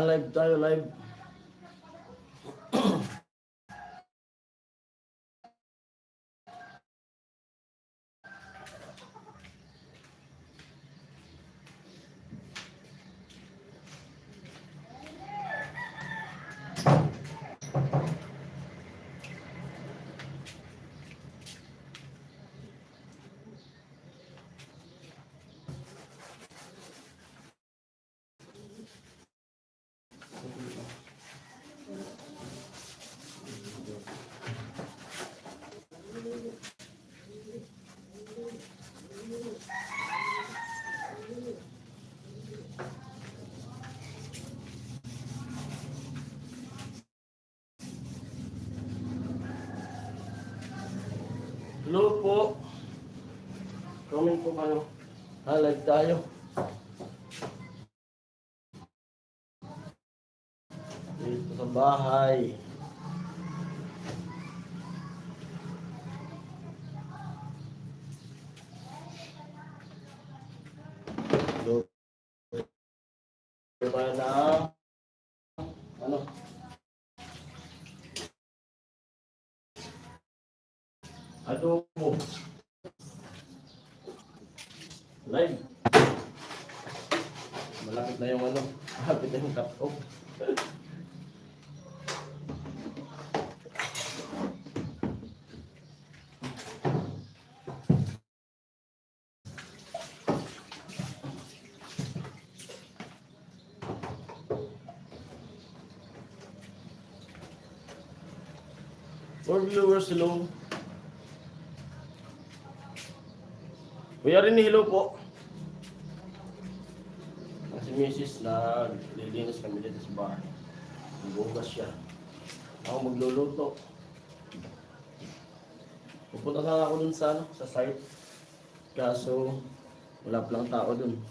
Live tayo, live. Hello po. Comment po kayo. Live tayo. Dito sa bahay. Hello. Tayo na ano? Adobo. Live. Malapit na yung ano. Malapit na yung cut-off. For viewers, hello. Kuya rin, hello po. Si Mrs. na lilinis kami dito sa bahay. Magbugas siya. Ako magluluto. Pupunta sana ako dun sa, sa site. Kaso, wala palang tao dun.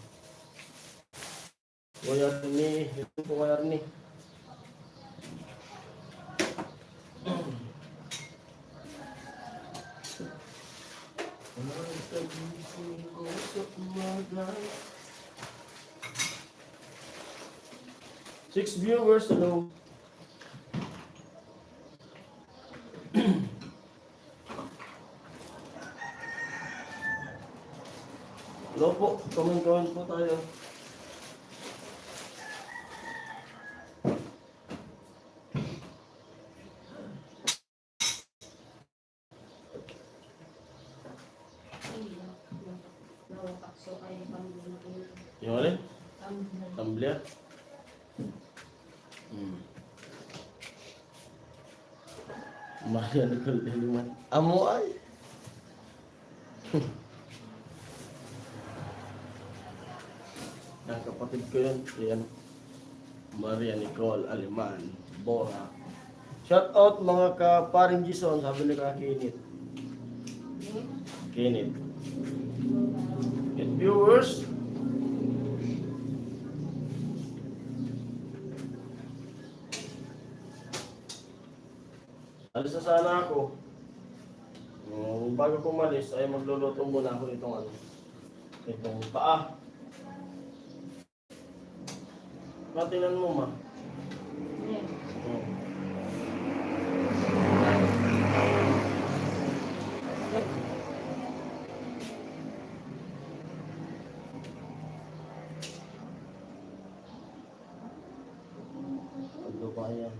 Kuya rin, hello po kuya rin. Six viewers, hello. Hello po, comment po tayo. Yung alin? Tumbler? Maria Nicole Diliman. Amo ay. Ang kapatid ko yun, yan. Maria Nicole Aliman, Bora. Shout out mga kaparing Gison, sabi ni Kinit. Kinit. And viewers, alis na sana ako. Bago ko umalis, ay magluluto muna ako itong ano. Itong paa. Matinan mo, ma. Yeah. Ito pa yan.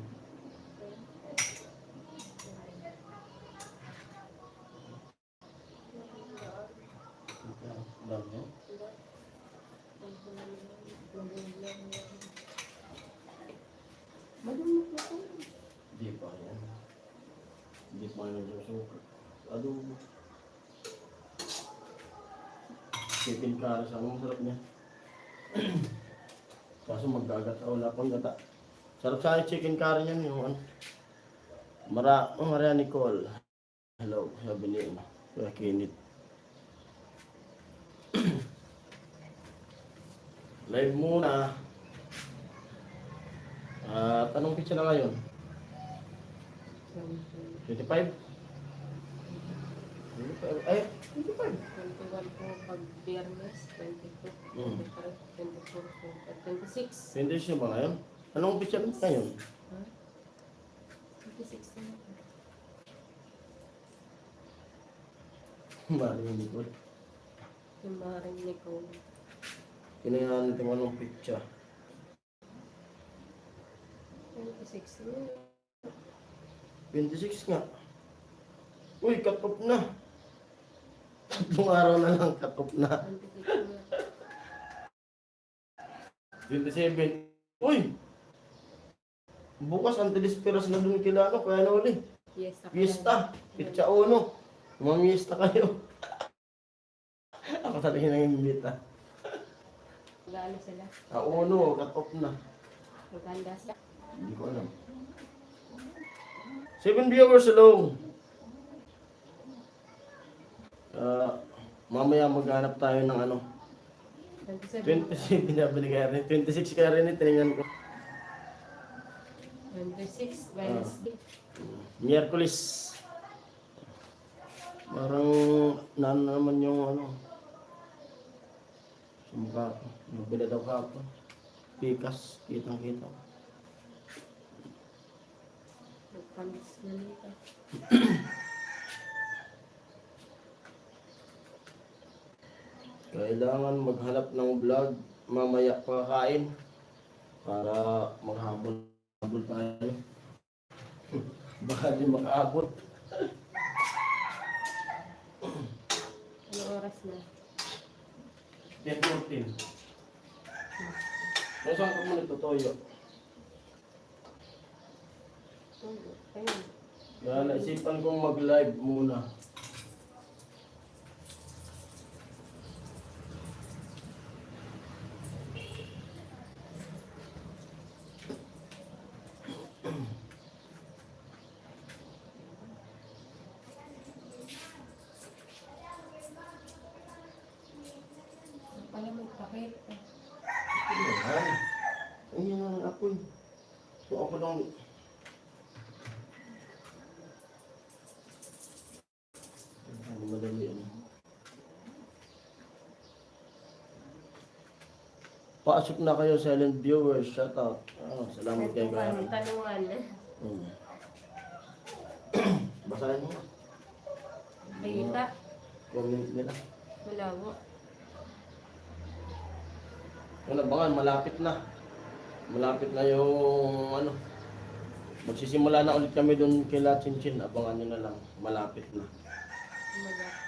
Dami. Di pa yan. Di pa yan yung suka. Adobo. Chicken curry sa ang sarap niya. Kaso maggagata. Wala pang gata. Sarap sa akin chicken curry niyan yung ano. Maria Nicole. Hello. Sabi niya. Kaya Kinit. Live muna. At anong pizza na ngayon? 25? 25? Ay, 25. 21 po pag Biyernes, 22, Mm. 23, 24 po, at 26. 26 ba ngayon? Anong pizza na ngayon? Ha? 26 na po. Maring Nicole. Yung maring Nicole. Kinayahan natin anong pizza. 26 na. 26 nga. Uy, cut off na. Tatlong araw na lang, cut off na. 26 na. 27. Uy! Bukas, antilisperas na dun kila ano, kaya na uli. Fiesta. Fiesta, pizza uno. Mamiyesta kayo. Ako talaga nang-imbita. Mag-ano sila? Uno, cut off na. Maganda sila. Hindi ko alam. 7 viewers alone. Mamaya maghanap tayo ng ano. 27. 27 na binigay rin. 26 kaya rin, tinignan ko. 26, Wednesday. Miyerkules. Parang naman yung ano. Sumukha ko. Nabila daw ka ako. Pikas. Kitang-kita. Nagpamis na nito. Kailangan maghanap ng vlog. Mamaya pagkain. Para maghabol tayo. Baka di makaabot. Anong oras na? 10:14. Saan ka muna tutoyo? Ayun. Kaya naisipan kong mag-live muna. Pala magpakit. Ayan. Ayan ang apoy. So ako lang. Ano madali yan. Pasok na kayo silent viewers. Shout out. Salamat kayo Tanungan. kayo. Tanungan. Basahin mo. Kita. Comment nila. Malabo. Yung abangan, malapit na. Malapit na yung ano. Magsisimula na ulit kami doon kay La Chinchin. Abangan nyo na lang. Malapit na.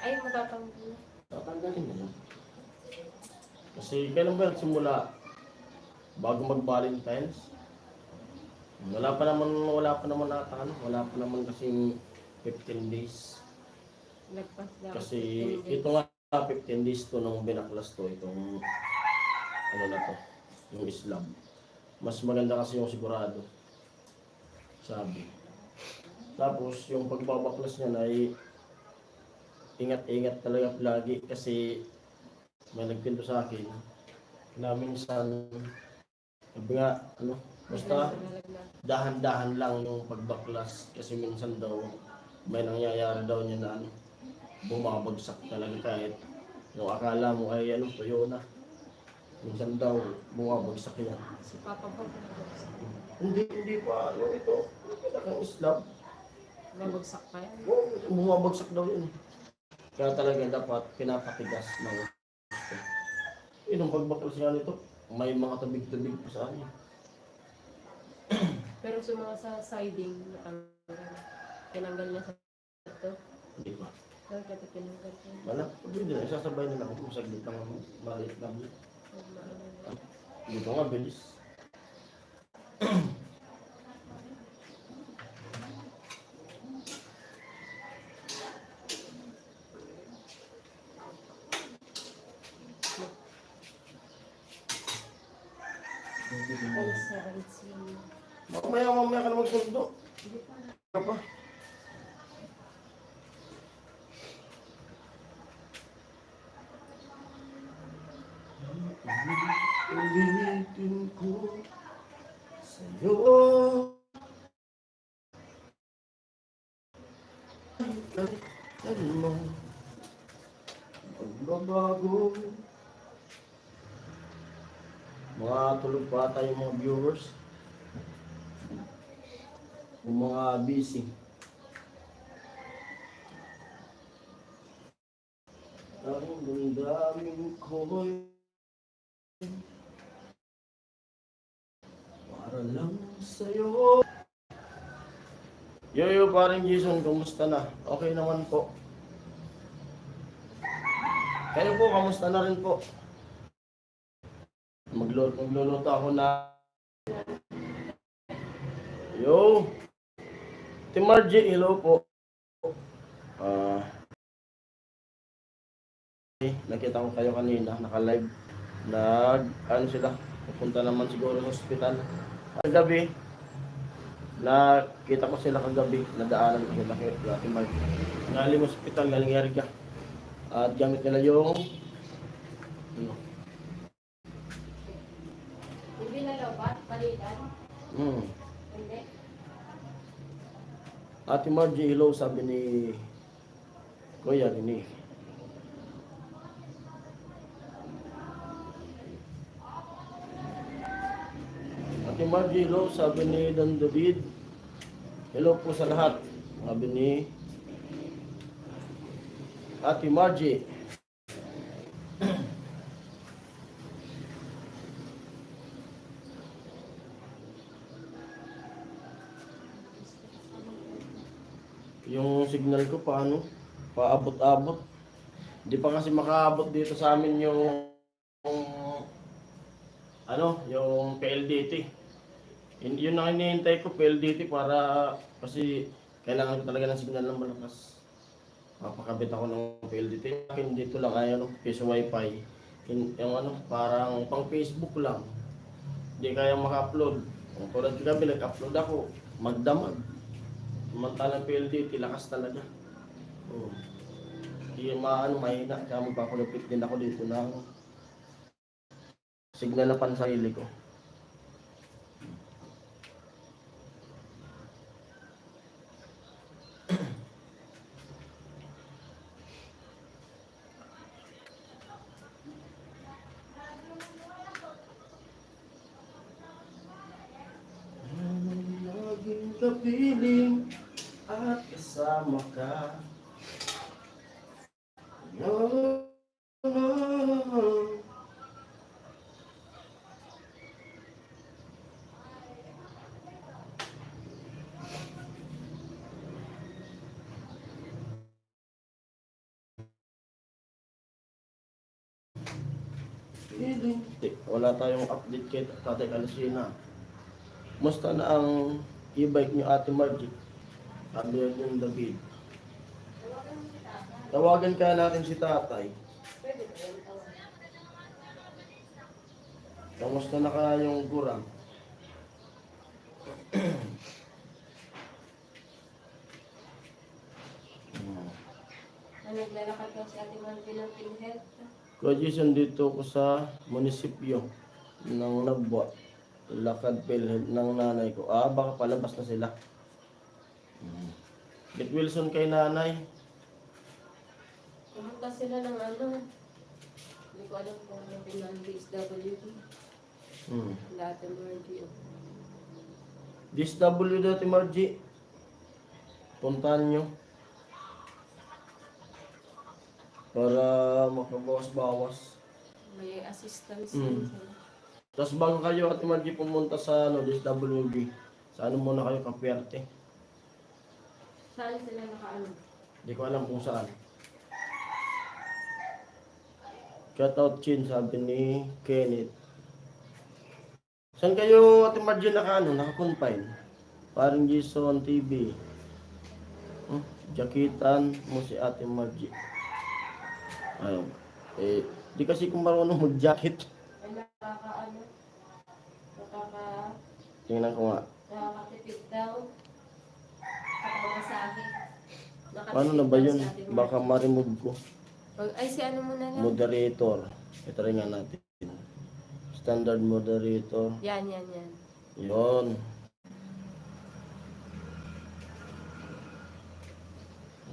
Ay, matatanggal na. Tatanggalin na yun. Kasi kailan ba simula? Bago mag-Valentine's? Wala pa naman ata ano. Wala pa naman kasing 15 days. Lagpas daw. Kasi ito nga 15 days to nung binaklas to. Itong ano na to. Yung Islam. Mas maganda kasi yung sigurado. Sabi. Tapos yung pagbabaklas niya na ay ingat-ingat talaga lagi kasi may nagpinto sa akin na minsan sabi nga ano basta dahan-dahan lang yung pagbaklas kasi minsan daw may nangyayari daw niya na ano bumabagsak talaga kahit yung akala mo ay ano tuyo na minsan daw bumabagsak yan. Si Papa po. Hindi pa ano ito ang Islam. Babagsak pa yan. Bumabagsak daw yun. Kaya talaga dapat pinapatigas ng gusto. Yung pagbaklas nga nito, may mga tabig-tabig pa sa akin. Pero sa mga sa siding, tinanggal niya sa ito. Hindi pa. Dapat ito tinanggal ko. Wala. Pwede na. Isasabay na lang kung saglit lang maliit lang. Dito nga, bilis. All 17. Mamaya ka na magsundo. Ka pa. Hindi Ulitin ko sa'yo. Kalitan mo pagbabago. Mga tulog pa tayo mga viewers. Yung mga busy. Ang damdamin ko'y para lang sa'yo. Yo, paring Jason, kumusta na? Okay naman po. Kayo po, kamusta na rin po? Magluluto ako na. Yo! Team Margie, hello po. Nakita ko kayo kanina, naka-live. Ano sila, pupunta naman siguro sa hospital. Kagabi, nakita ko sila kagabi, nadaanan ko sila kay Ate Margie. Galing hospital, galing Erga. At gamit nila yung Hindi na daw ba? Palitan? Hindi. Ate Margie, hello, sabi ni Kuya Rini. Ate Margie, hello, sabi ni Don David. Hello po sa lahat, sabi ni Ate Margie. Yung signal ko paano? Paabot-abot. Hindi pa kasi makaabot dito sa amin yung yung PLDT. Yun ang hinihintay ko, PLDT, para kasi kailangan ko talaga ng signal ng malakas. Papakabit ako ng PLDT. Dito lang ay piso wifi. Yung parang pang Facebook lang. Hindi kaya maka-upload. Kung tulad gabi, nag-upload ako, magdamag. Samantalang PLDT, lakas talaga. Hindi mahina. Kaya magpakulupit din ako dito ng signal na pansarili ko. Laging kapiling at kasama ka. Wala tayong update kay Tatay Kalasina. Musta na ang e-bike niyo, Ate Margie? Sabi yung David. Tawagan kaya natin si Tatay. Kamusta na kaya yung gurang? Naglalakad daw si Ate Margie ng PhilHealth. Graduation dito ko sa munisipyo ng Nagwa. Lakad PhilHealth ng nanay ko. Baka palabas na sila. Get Wilson kay nanay. Pumunta sila ng hindi ko alam kung ano pinang DSWD. Dati Margie. DSW dati Margie. Puntahan nyo. Para makabawas-bawas. May assistance din sila. Tapos bago kayo, Ate Margie, pumunta sa DSWD, sa muna kayo, Kapiarte. Saan sila nakaano? Hindi ko alam kung saan. Cut out chin, sabi ni Kenneth. Saan kayo, Ate Margie, naka-confine? Parang Jason TV. Jakitan mo si Ate Margie. Ayun. Di kasi kung marunong mag-jacket. Ay, Tingnan ko nga. nakakatipid daw. Kapamasahe. Paano na ba yun? Baka ma-remove ko. Ay, si ano muna lang. Moderator. Ito rin nga natin. standard moderator. Yan. Yun.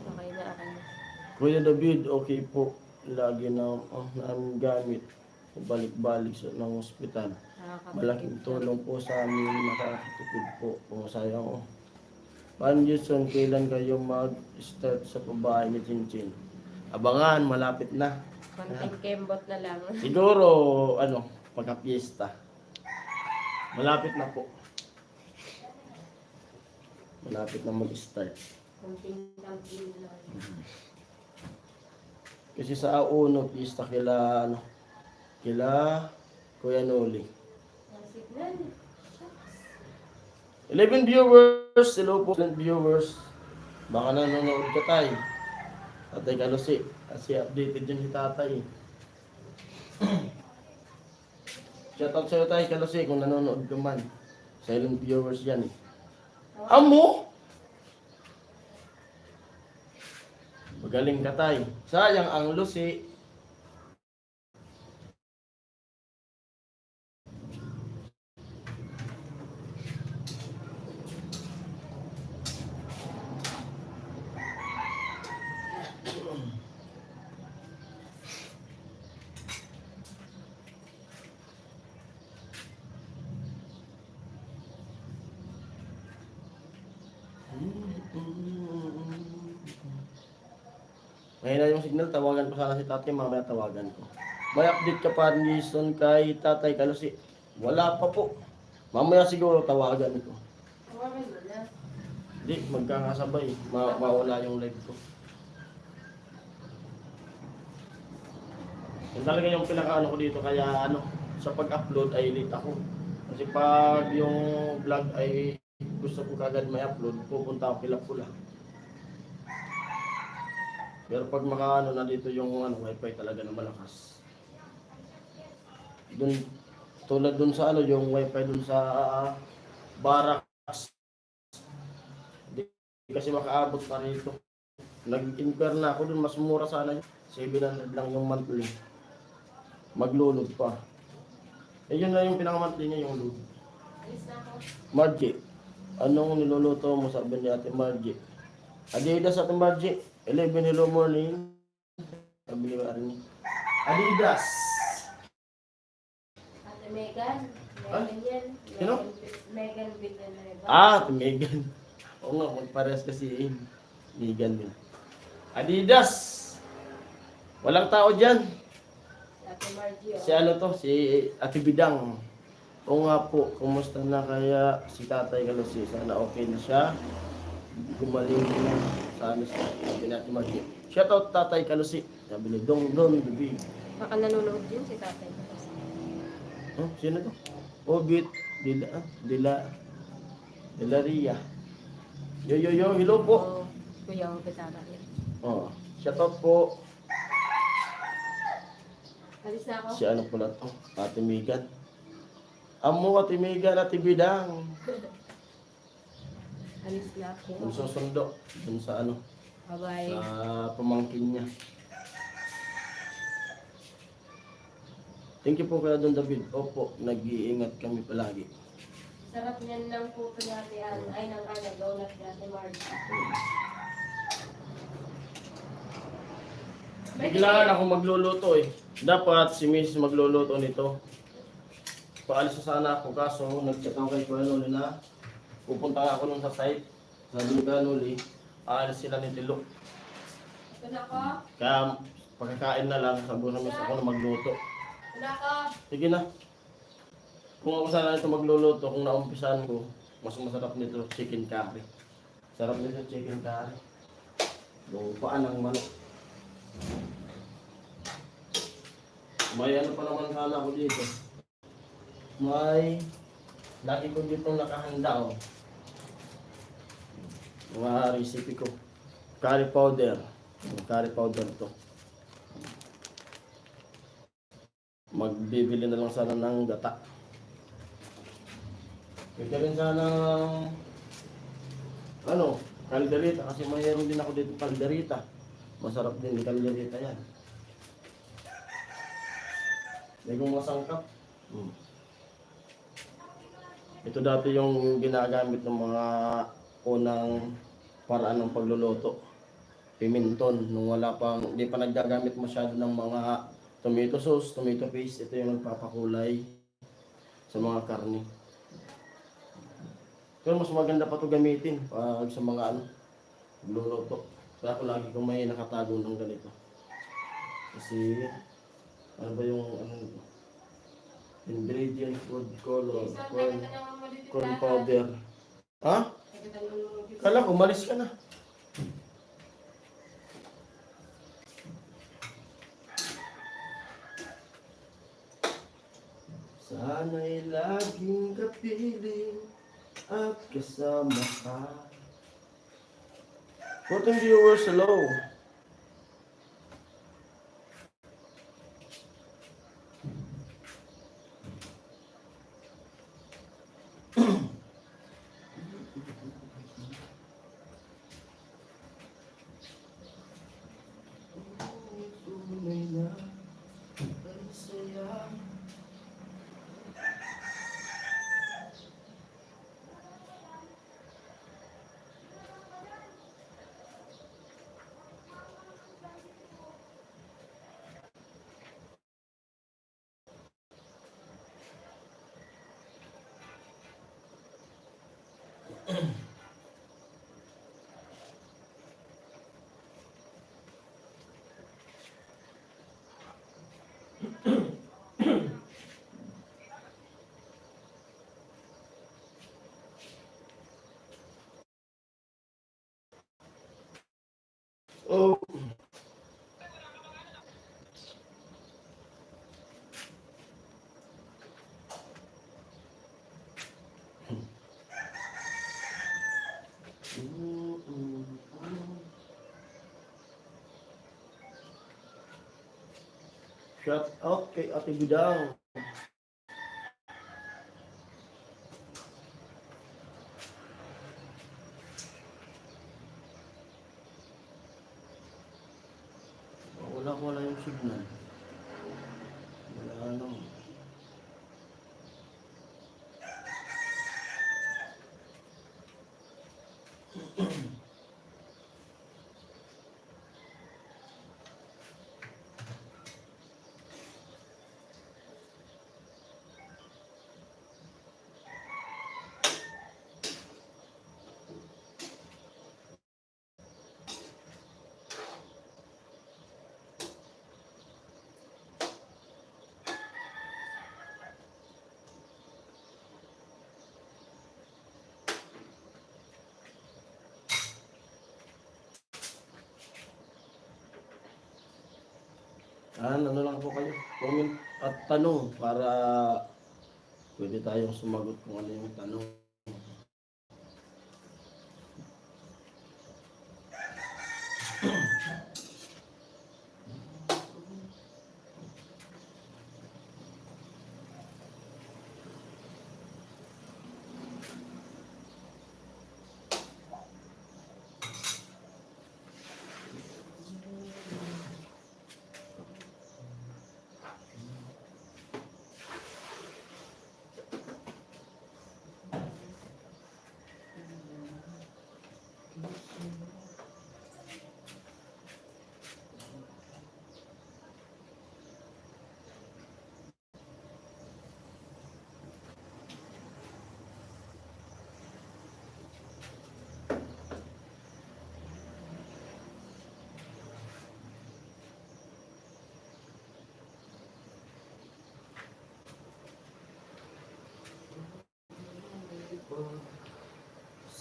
Okay na, okay na. Kuya David, okay po. Lagi na namin gamit. Balik-balik ng ospital. Malaking tulong po sa amin, nakakatipid po. Kung sayang Pan Jason, kailan kayo mag-start sa pabahay ni Chinchin? Abangan, malapit na. Konting kembot na lang. Siguro, pagka-fiesta. Malapit na po. Malapit na mag-start. Konting kampin lang. Kasi sa uno, fiesta kila Kuya Noli. Ang signal. 11 viewers, hello po 11 viewers. Baka nanonood ka tayo. Tatay Kalusi, kasi updated yun si tatay. Shoutout sa'yo tayo Kalusi kung nanonood ka man. Silent viewers yan eh. Amo! Magaling ka tayo. Sayang ang Lucy. Mahina yung signal, tawagan ko sana si tatay, mamaya tawagan ko. May update ka pa Jason kay tatay Kalusi? Wala pa po. Mamaya siguro tawagan ko. Tawagan mo na. Hindi, magkakasabay. Mawala yung live ko. Yan talaga yung pinakaano ko dito, kaya sa pag-upload ay late ako. Kasi pag yung vlog ay gusto ko kagad may upload, pupunta ako pila-pula. Pero pag na dito yung wifi talaga na malakas. Dun, tulad dun sa yung wifi dun sa barracks. Hindi kasi makaabot pa rito. Nag-inquire na ako dun, mas mura sana yun. 700 lang yung monthly. Maglulod pa. Eh yun na yung pinaka-monthly niya, yung load. Alis na ako. Margie, anong niluluto mo, sabi ni Ate Margie? Adidas Ate Margie. 11 hello morning. Sabi ni Marnie. Adidas. Ate Megan. Ah? Megan yan. Sino? Megan Villanueva. Ate Megan. Oo nga, magpares kasi Megan din. Adidas. Walang tao dyan. Ate Margie. Si si Ate Bidang. Oo nga po, kumusta na kaya si Tatay Kalusi? Sana okay na siya. Gumaling na. Sana siya. Sabi natin Margie. Shoutout Tatay Kalusi. Sabi ni Dong Bibi. Baka nanonood din si tatay. Oh, sino to? Obit. Dila Ria. Yo, hello po. Oo. Kuya ang pitara niya. Oh, shoutout po. Alis na ako. Si pala to? Ate Megan. Amo, Ate Megan, Ate Bidang. Alis na ako. Kung susundo, dun sa Bye-bye. sa pamangkin niya. Thank you po kaya Don David. Opo, nag-iingat kami palagi. Sarap niyan ng puto natin. Ay, ng donut natin, Margie. Kailangan ako magluluto eh. Dapat si Miss magluluto nito. Paalis na sana ako kaso nag-chat ako kay Kuya Noli na pupunta nga ako nun sa site. Sabi ni Kuya Noli, aalis sila ni Tilo. Ito na ako. Kaya pagkakain na lang, sabi na Miss ako na magluto. Ito na ako. Sige na. Kung ako sana ito magluluto, kung naumpisan ko, mas masarap nito chicken curry. Sarap nito chicken curry. Yung paan ng manok. May pa naman sana ako dito. May lagi ko dito nakahanda mga recipe ko. Curry powder. Curry powder to. Magbibili na lang sana ng gata. Pwede rin sana kalderita kasi mayroon din ako dito kalderita. Masarap din yung kalderita yan. May kong masangkap. Ito dati yung ginagamit ng mga unang paraan ng pagluluto. Pimenton, nung wala pang, hindi pa nagagamit masyado ng mga tomato sauce, tomato paste. Ito yung nagpapakulay sa mga karne. Pero mas maganda pa ito gamitin pag sa mga pagluluto. Kaya ako lagi kong may nakatago ng ganito. Kasi, ano ba yung ingredient, food color, corn powder. Ha? Kala ko, malis ka na. Sana'y laging kapiling at kasama ka. Putting viewers, hello. Tunay na ang saya. Oh, shout out kay Ate Bidang. Wala yung signal. Wala ano. Ano lang po kayo, comment at tanong para pwede tayong sumagot kung ano yung tanong.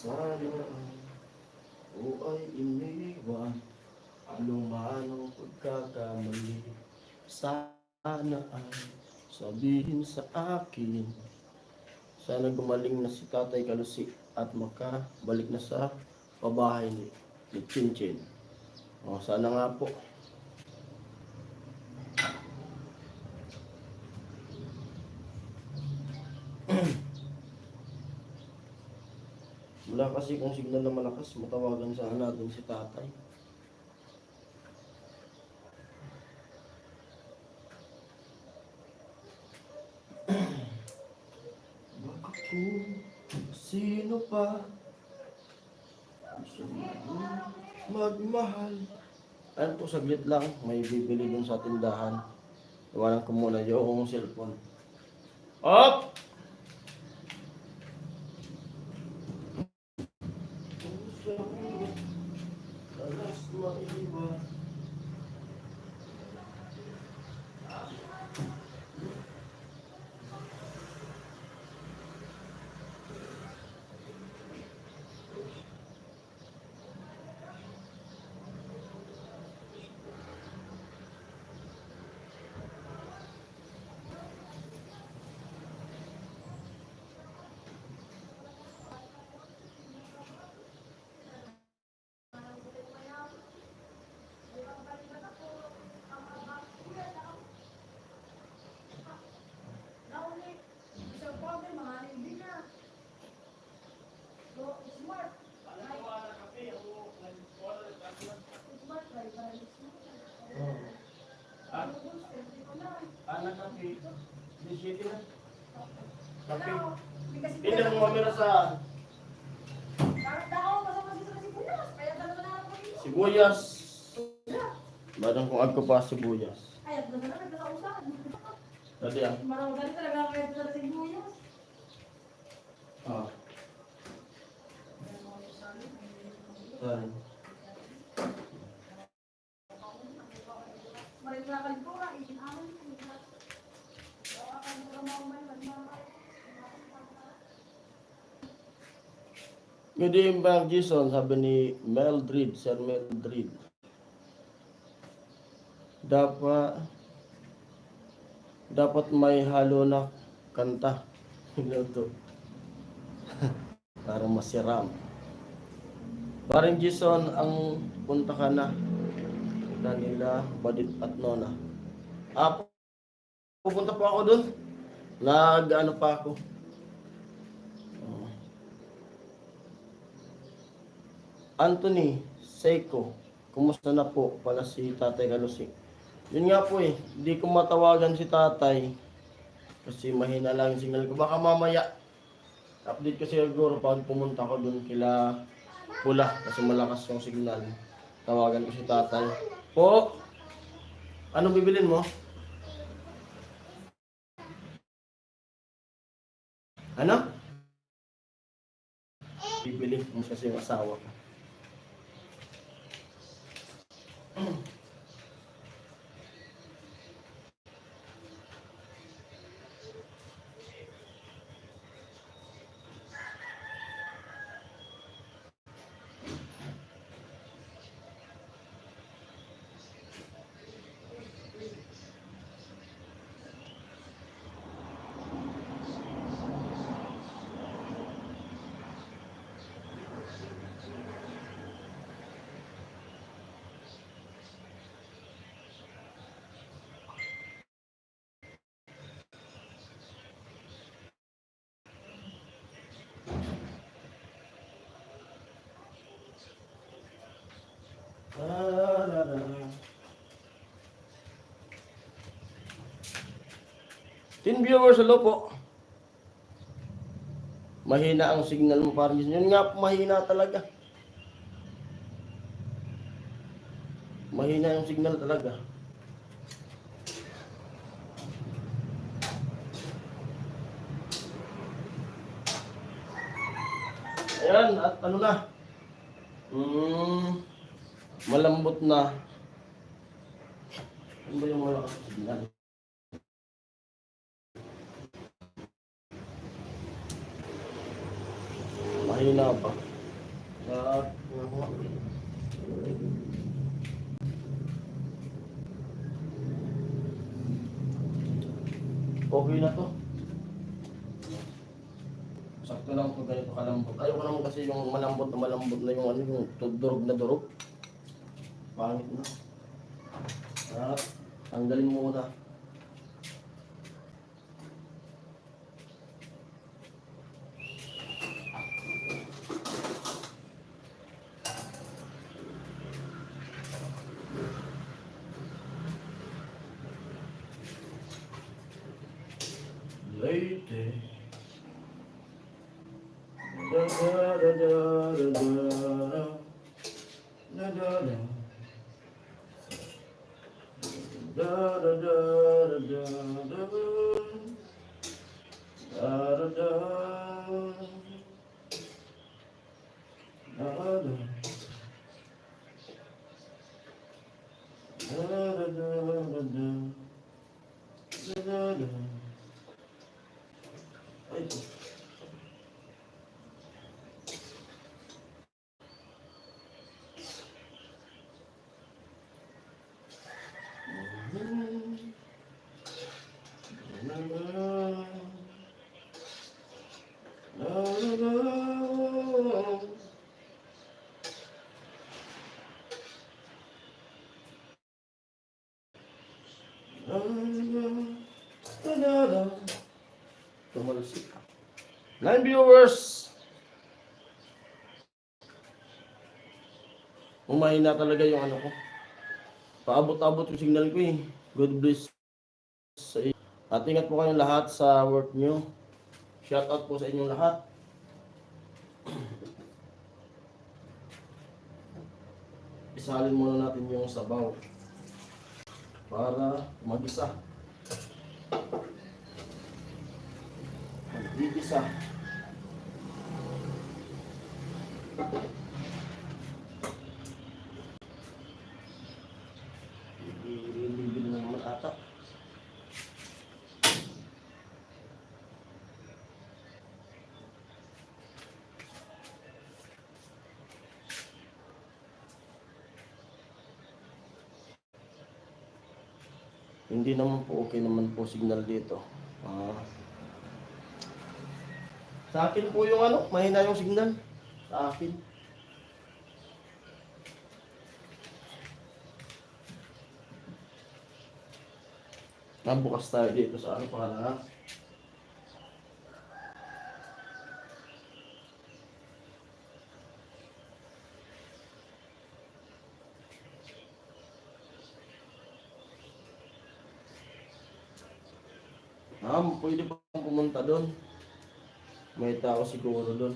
Sana o ay iniwan lumanong pagkakamali. Sana ay sabihin sa akin. Sana gumaling na si Tatay Kalusi at makabalik na sa pabahay ni Chinchin. O, sana nga po. Wala kasi kung signal na malakas, matawagan sana natin si Tatay. Bakit ko Sino pa gusto magmahal? Ano po, saglit lang. May bibili dun sa tindahan. Iwanan ko muna yung cellphone. Up! Alas maiba. Anak kape. Di city na. Kape. Hindi mo mamira sa sibuyas. Badang kung agko pa sibuyas. Tadi ah. Ah. Sorry. Good evening, Bang Jason, sabi ni Meldred, Sir Meldred. Dapat may halo na kanta. Ito. Para masiram. Parang Jason, ang punta ka na. Danila, Badit at Nona. Pupunta pa ako dun. Nag-ano pa ako. Anthony Seiko, kumusta na po pala si Tatay Kalusing? Yun nga po hindi ko matawagan si Tatay kasi mahina lang yung signal ko. Baka mamaya update ko siguro pag pumunta ko dun kila Pula kasi malakas yung signal. Tawagan ko si Tatay. Po, anong bibilin mo? Ano? Bibili mo kasi yung asawa ko. Tin viewers, hello po. Mahina ang signal mo parang yun nga po, mahina talaga. Mahina yung signal talaga. Ayan, at ano na. Malambot na. Ano ba yung malakas na signal? Mahina pa. At okay na to. Sakto lang ito ganito kalambot. Ayoko naman kasi yung malambot na yung ano yung durog na durog. Pangit na. At tanggalin mo muna. Late. Ay, tumalsik. 9 viewers! Umahina talaga yung ano ko. Paabot-abot yung signal ko eh. God bless sa inyo. At ingat po kayong lahat sa work nyo. Shout out po sa inyong lahat. Isalin muna natin yung sabaw para mag-isa. Mag-isa. Libil na naman ata. Hindi naman po okay naman po signal dito. Sa akin po yung ano, mahina yung signal. Sa akin. Nabukas tayo dito sa ano para pwede pa pumunta doon. May tao siguro doon.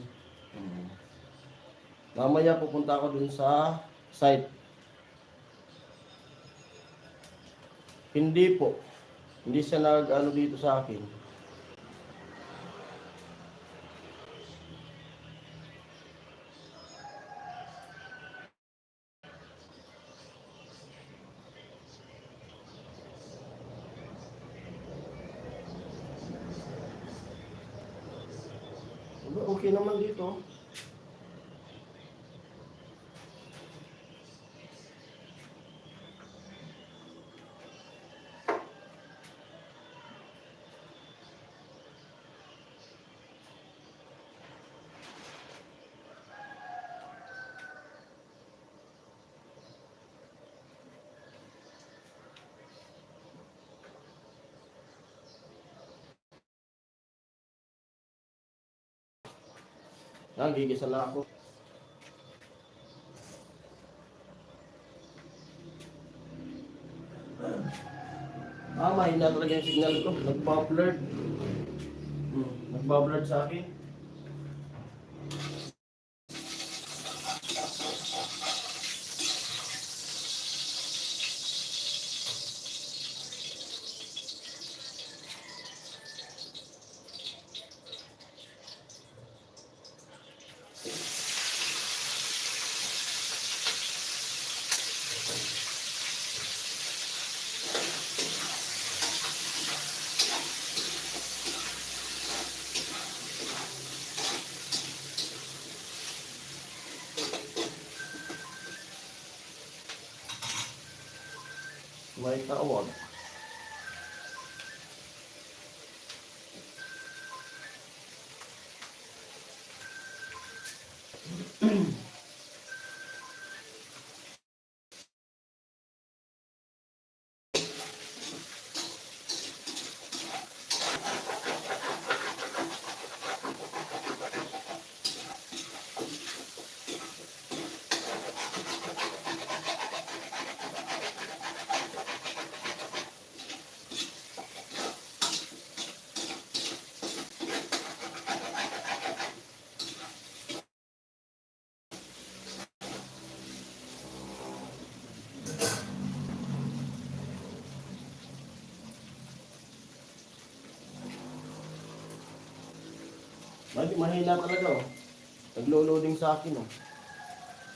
Mamaya pupunta ako doon sa site. Hindi po. Hindi siya nag-ano dito sa akin. Okay naman dito. Gigisa na ako. Mahina talaga yung signal ko. Nagpa-blurred. Nagpa-blurred sa akin. May tawag. Mahina talaga oh. Naglo-loading sa akin oh.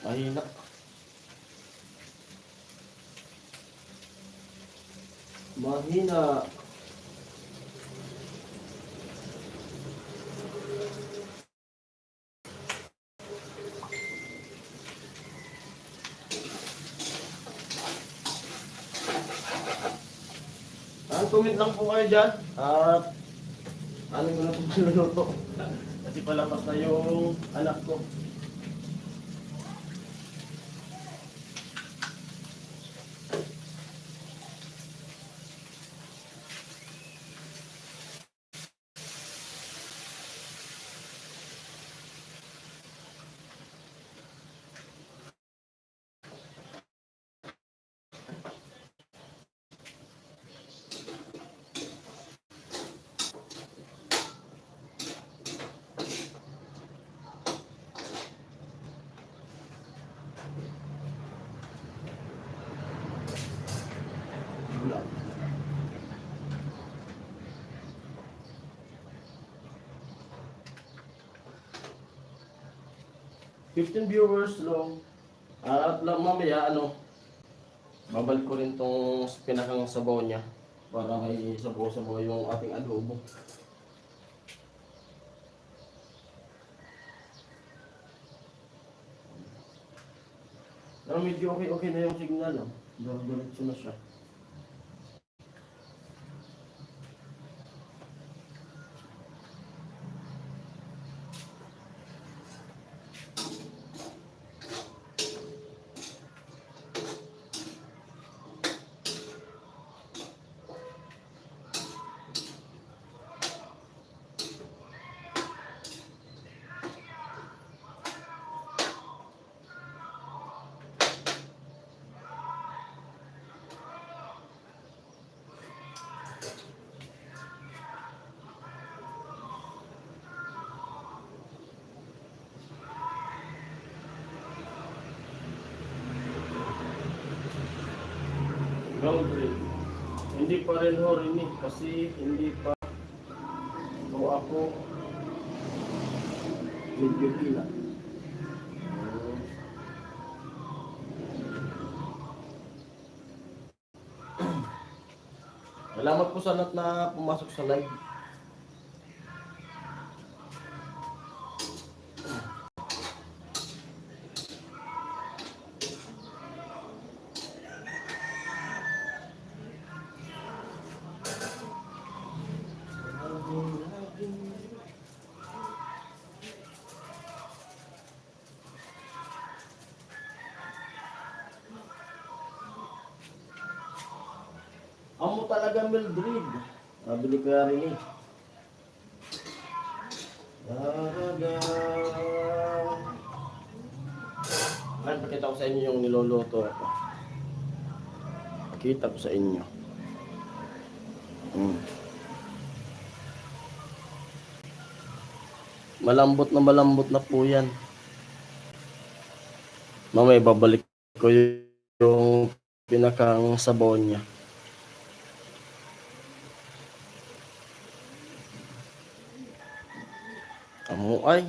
Mahina. Mahina. Comment lang po kayo dyan. At ano ko na po maluluto. Kasi palabas na yung anak ko. Wala. 15 viewers long. At lang mamaya babalik ko rin tong pinakang sabaw niya para may sabaw-sabaw yung ating adobo. Pero medyo okay na yung signal. Diretso na siya. Ground rate. Hindi pa rin ho rin kasi hindi pa ako medyo pila. Salamat po sa lahat na pumasok sa live. Amo talaga Mildred. Nabili ko rin Talaga. Ay, pakita ko sa inyo yung niloloto ako. Pakita ko sa inyo. Malambot na po yan. Mamaya babalik ko yung pinakang sabaw niya. Ay.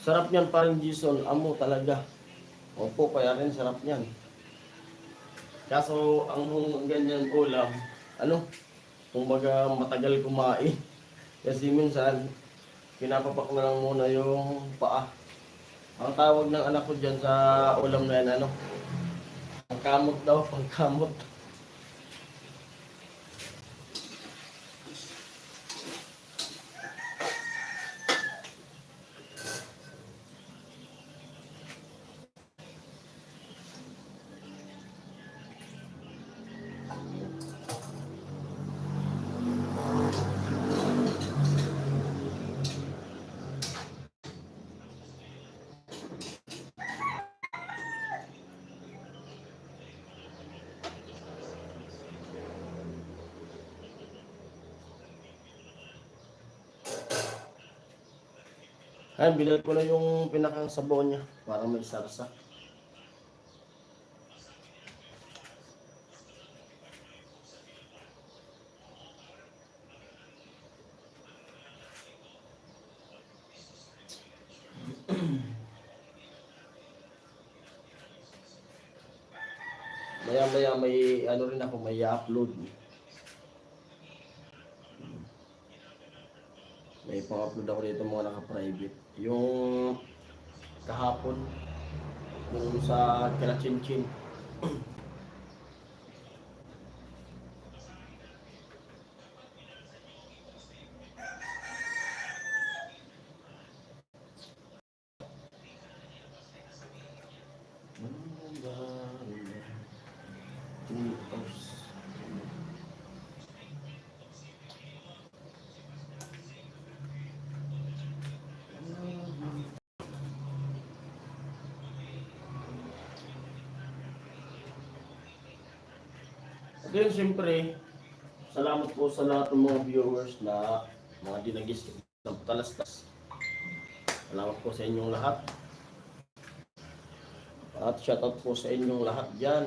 Sarap niyan parang Jason, amo talaga. Opo, kaya rin sarap niyan. Kaso ang ganyan ulam, kumbaga matagal kumain. Kasi minsan, pinapapak na lang muna yung paa. Ang tawag ng anak ko dyan sa ulam na yan, pangkamot daw, pangkamot. Ay, bilal ko na yung pinakang sabaw niya. Para may sarsa. Maya-maya may ano rin ako, may upload. May pang-upload ako dito mga naka-private. Yung kahapon, yung sa Kalachinchin. At yun, siyempre, salamat po sa lahat ng mga viewers na mga dinagis ng talastas. Salamat po sa inyong lahat. At shoutout po sa inyong lahat dyan.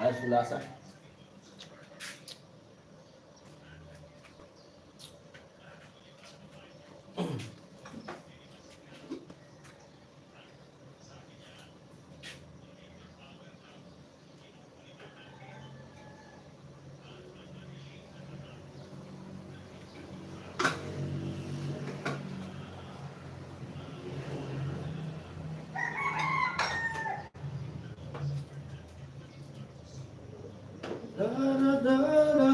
Ayos yung lasa. Da-da-da-da.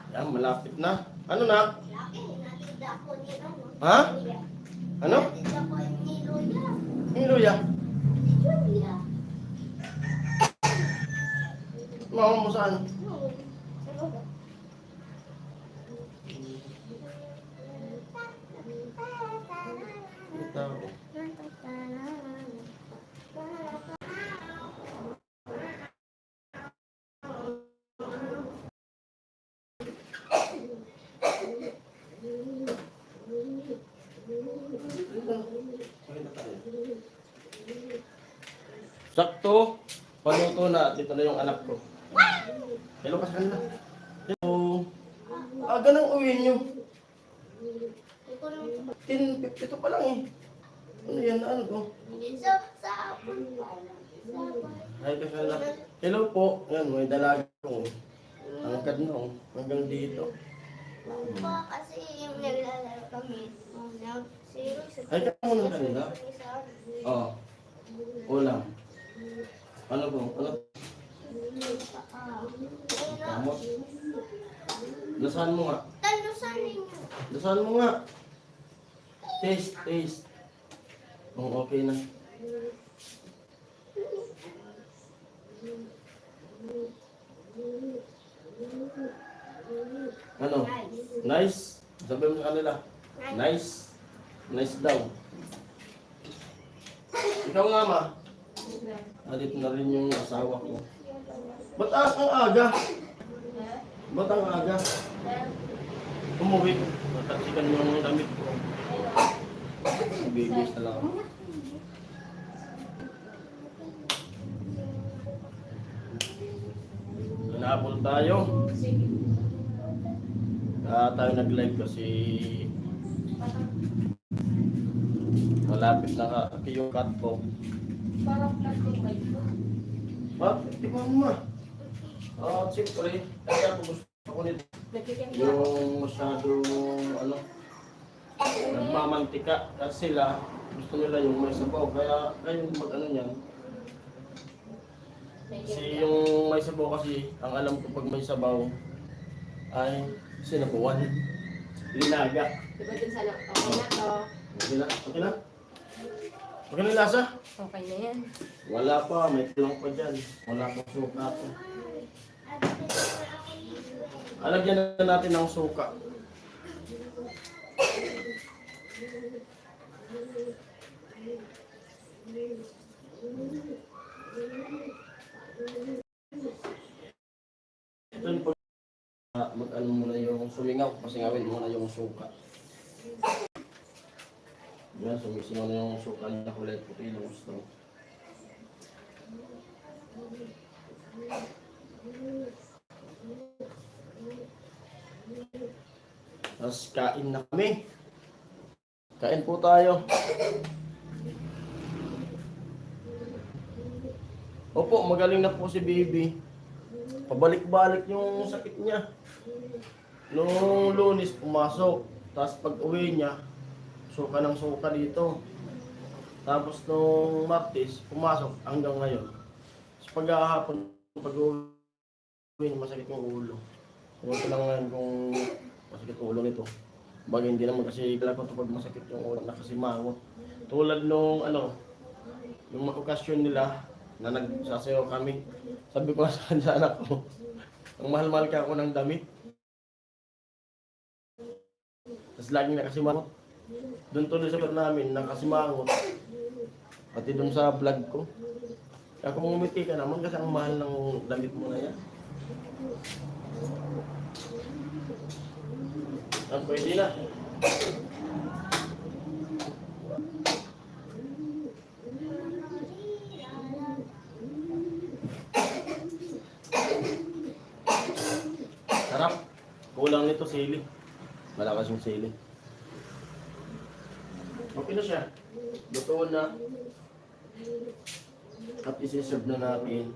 Yan, malapit na. Ano na? Ha? Ano? Ni Luya. Mama mo saan? Ito. Sakto, paluto na. Dito na yung anak ko. Hello ka sa kanila. Hello. Aga nang uwi nyo. 10:52 pa lang eh. Ano yan? Ano to? Hi ka sa kanila. Hello po. Yan, may dalaga ko. Angkad na oh. Hanggang dito. Kasi yung naglalaro kami, Ay, ka muna sa kanila. Oo. Ulam. Ano po? Ano? Kamot. Lasahan mo nga. Lasahan mo nga. Taste, taste. Kung okay na. Ano? Nice? Sabi mo sa kanila. Nice? Nice daw. Ikaw nga ma. Alit na rin yung asawa ko. Ba't ang aga? Ba't ang aga? Umuwi. Mataksikan yung damit ko. Bibis na lang ako. Nag-apple tayo. Sige. Tayo nag-live kasi malapit na yung cut ko. Parang plastic bike ko. Di ba mo? Siyempre, kaya ako gusto ko nito. Nagkikita ako. Yung masyadong ano, nagmamantika. Kasi sila, gusto nila yung may sabaw. Kaya mag-ano niyan. Kasi yung may sabaw kasi, ang alam ko pag may sabaw, ay sinabawan. Linaga. Diba dun sana? Okay na to. Okay na? Okay na? Okay na yung lasa? Okay na yan. Wala pa, may tulang pa dyan. Wala pang suka pa. Alagyan na natin ng suka. Ito yung mag-ano muna yung sumingaw. Pasingawin muna yung suka. Yan, sumisingaw na yung suka niya kulay puti ng gusto. Tapos kain na kami. Kain po tayo. Opo, magaling na po si baby. Pabalik-balik yung sakit niya. Noong Lunes pumasok. Tapos pag uwi niya, suka ng suka dito. Tapos nung Martes, pumasok hanggang ngayon. So pag-ahapon, pag-uwi niya, masakit yung ulo. Huwag ko lang ngayon kung masakit ulo nito. Bagay hindi naman kasi kailan ko ito pag masakit yung ulo na kasi mangot. Tulad nung yung okasyon nila na nagsasayaw kami. Sabi ko sa anak ko, ang mahal-mahal ka ako ng damit. Tapos laging nakasimangot. Doon tuloy sa lugar namin, nakasimangot. Pati doon sa vlog ko. Kaya kung umiti ka naman kasi ang mahal ng damit mo na yan. Pwede na. Sarap. Kulang nito sili. Malakas yung sili. Okay na siya. Luto na. At isi-serve na natin.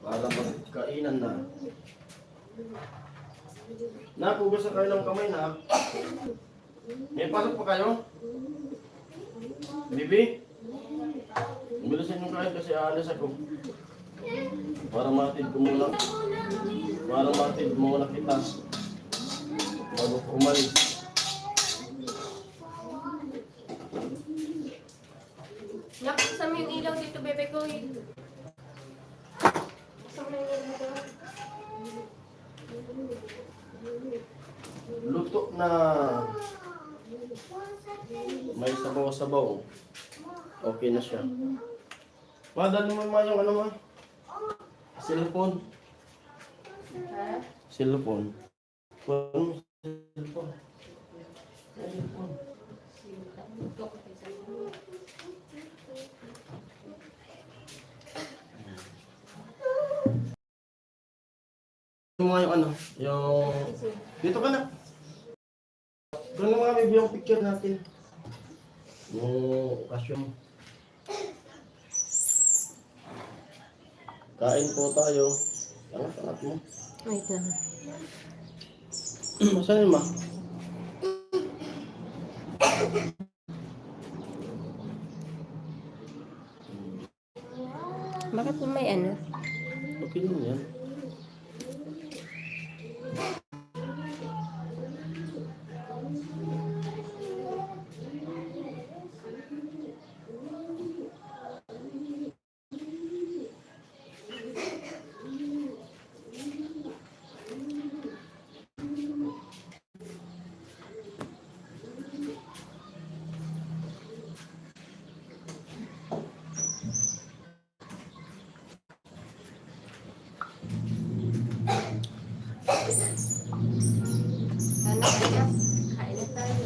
Para magkainan na. Nakugas na kayo ng kamay na. May pasok pa kayo? Bibi? Bilisan yung kain kasi aalis ako. Para matid ko muna. Para matid muna kita. Bago ko umalis. Nakita mo yung ilaw dito, bebe ko. Kasama na yung ilaw dito. Luto na. May sabaw-sabaw. Okay na siya. Madali mo ma yung ano ma? Cellphone. Ha? Cellphone. Cellphone. Cellphone. Cellphone. Ito ko tayo sa iyo. Yung mga yung ano, yung... Dito ka na. Doon na mga may yung picture natin. Yung okasyon. Kain po tayo. Angat mo. Wait lang. Saan yun ma? Bakit may ano? Okay din yan. Anak, anak. Kain na tayo.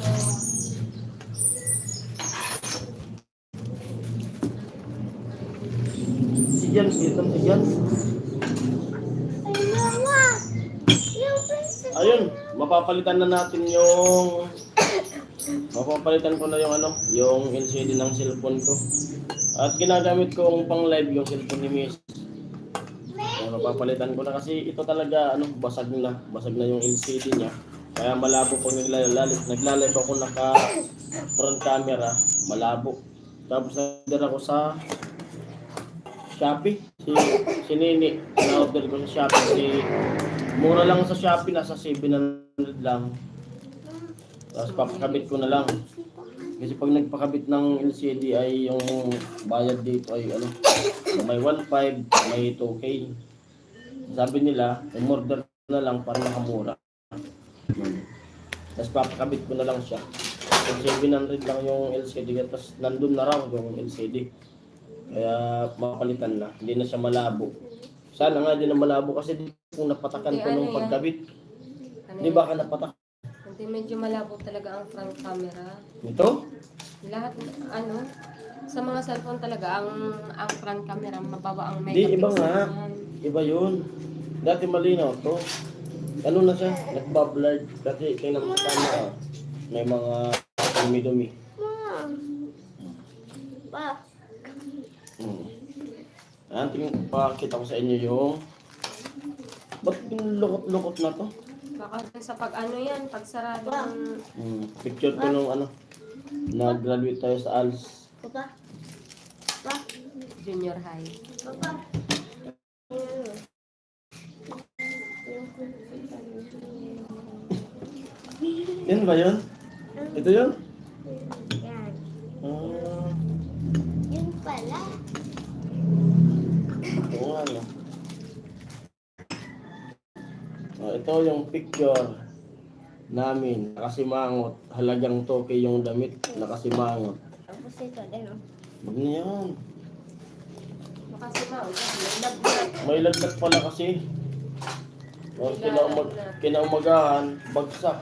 Si Jan, si Jan. ayun, mapapalitan na natin mapapalitan ko na yung yung LCD ng cellphone ko. At ginagamit kong pang live yung cellphone ni Miss. Mapapalitan ko na kasi ito talaga basag na yung LCD niya. Kaya malabo pag nagla-live ako naka front camera, malabo. Tapos nandun ako sa Shopee, si Nini, na-order ko sa Shopee, mura lang sa Shopee, nasa 700 lang. Tapos papakabit ko na lang. Kasi pag nagpakabit ng LCD ay yung bayad dito ay may 1.5, may 2K. Sabi nila, umorder na lang para makamura. Tapos papakabit ko na lang siya. So 700 lang yung LCD, tapos nandun na raw yung LCD. Kaya mapalitan na, hindi na siya malabo. Sana nga din na malabo kasi kung napatakan ko nung pagkabit. Di ba ka napatak? Hindi, medyo malabo talaga ang front camera. Ito? Lahat, sa mga cellphone talaga, ang front camera, mababa ang Di, megapixel. iba nga. naman. Iba yun. Dati malinaw to. Na siya? Nagbablurred. Dati tingnan mo sa camera. May mga dumi-dumi. Pa. Tingin pakita ko sa inyo yung ba't lukot-lukot na to? Baka sa yan, pagsarado ng... Picture ko nung nag-graduate tayo sa ALS. Papa. Pa. junior high. Papa. Yan ba yun? Ito yun? Yan. Ah, Yun pala. oo nga no. Ito yung picture namin. Nakasimangot. Halagang toke yung damit. Nakasimangot. Tapos ito din, oh. Huwag na yan. Makasimaw, may lagnat. May laglag pala kasi. Kinaumagahan, bagsak.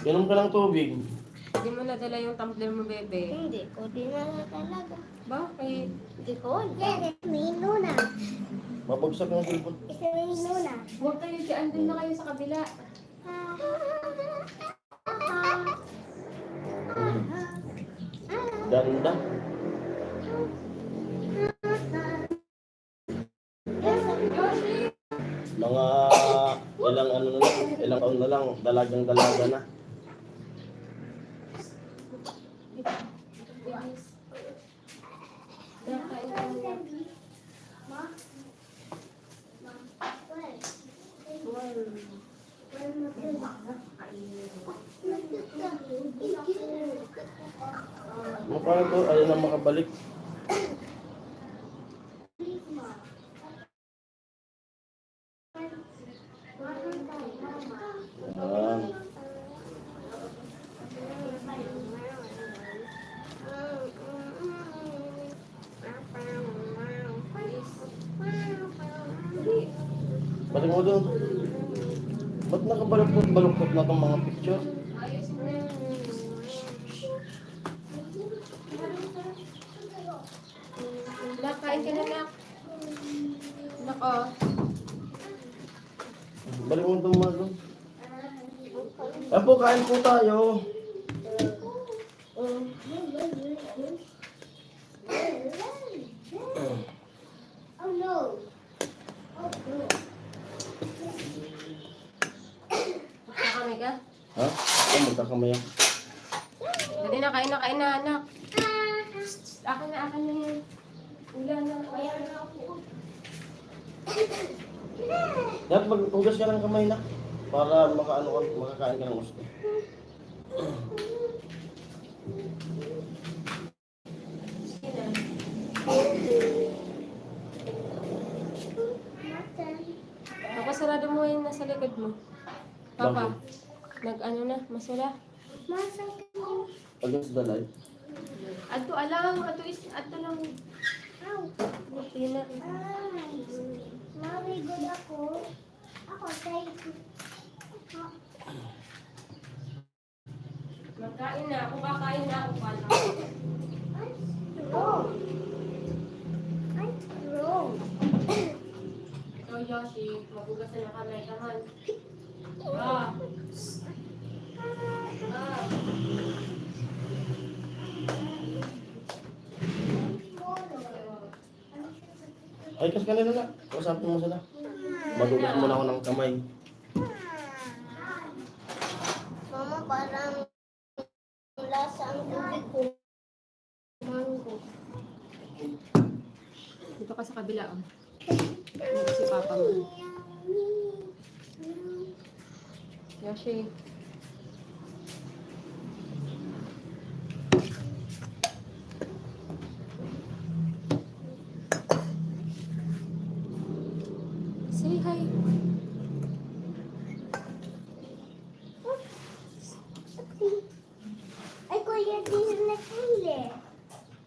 Inom ka ng tubig. Hindi mo nadala yung tumbler mo, bebe. Hindi ko dinala talaga. Bakit? Hindi ko. Mino na. Mabagsak ng cellphone. Mino na. Huwag kayo dyan, doon na kayo sa kabila. Ganda. Mga ilang taon na lang, dalagang-dalaga na. Paano to? Ayaw na makabalik. Ayan. Balik mo doon. Ba't nakabaluktot na itong mga picture? Kain ka na, nak. Nako. Balik mo itong mga doon. Apo, kain po tayo. Oh no. Magkakamay ka? Ha? Magkakamayan. Dali na, kain na, anak. Akin na yan. Ulan na, kaya na ako. Dapat magtugas ka ng kamay na para makakain ka ng gusto. Napasarado mo yung nasa likod mo. Papa, masula. Against the light. Ato lang. Buti na. Mami, good ako. Ako, say. Magkain na ako, kakain na ako pala. Strong. I'm strong. Yoshi, magugas na ng kamay, kaman. Ah. Ah. Ay, kas kanina na. Kausapin mo sila. Magugas muna ako ng kamay. Mama, parang lasa ang tubig ko. Mango. Dito ka sa kabila, oh. Dito si Papa mo. Yoshi. Say hi. Ay, kuya, dito na Haile.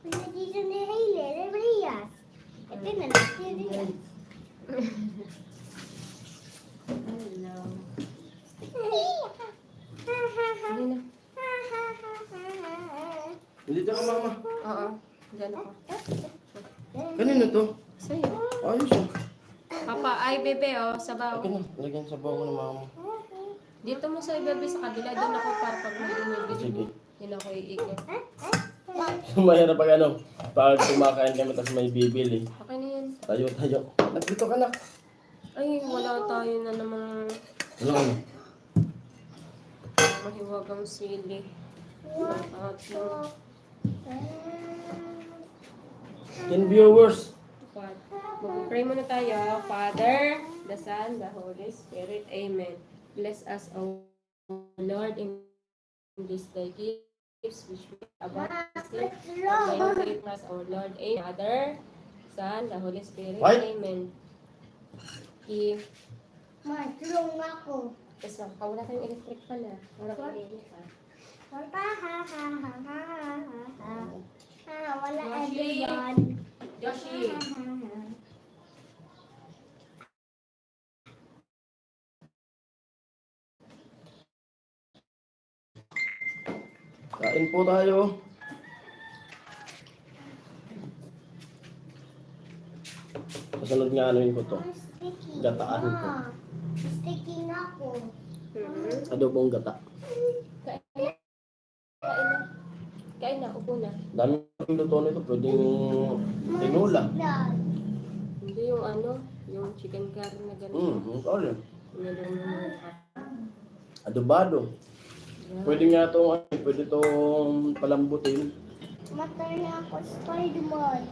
Kuya, dito na Haile. Reyes. Ito na lang si Reyes. Hello. Ha, Hindi na. Dito ka, mama. Oo. Diyan ako. Kanino to? Sa'yo. Ayos ah. Papa, ay bebe, oh. Sabaw. Okay na. Lagyan sa bawa ng mama. Dito mo sa bebe sa kabila. Doon ako para pag may bumibili Sige. mo. Yun ako iikot. Sumaya na pag ano. Pag kumakain kami tapos may bibili. Okay na yan. Tayo. Nandito ka na. Ay, wala tayo na namang Ano ka na? mahiwagang sili. At 10 viewers. mag-pray muna tayo. Father, the Son, the Holy Spirit. Amen. Bless us, O Lord, in this thy gifts which we about to see. May us, O Lord. Amen. Father, Son, the Holy Spirit. Right. Amen. Matulong ako. Tapos lang, wala tayong electric fan ah. Wala tayong electric fan. Wala Yoshi. everyone. Yoshi! Kain po tayo. Kasunod nga anuin ko to. Sticky. Gataan ko. Sticky nga ako. Adobong gata. Kain na, upo na. Dami ng luto nito. Pwedeng tinula. Hindi yung ano, yung chicken curry na gano'n. Sorry. Nilong mo Adobado. Pwede nga itong, pwede itong palambutin. Matay na ako Spider-Man.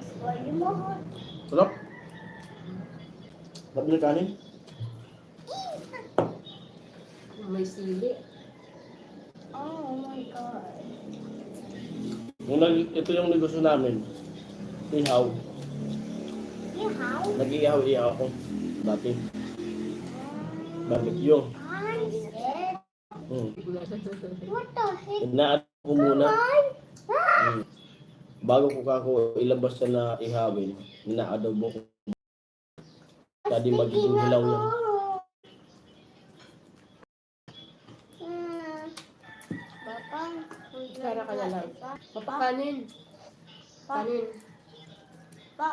Spider-Man. Sarap. Sarap na kanin. may sili. Oh my God. Ito yung negosyo namin. Ihaw. Ihaw? Nag-ihaw-ihaw ako. Dati. Barbecue. I'm scared. What the heck? Inaad ko muna. Ah! Bago ko kako ilabas na ihawin, inaadobo ko. Dadi magiging hilaw yan. Kara ka na lang. Papakanin. Kanin. Pa.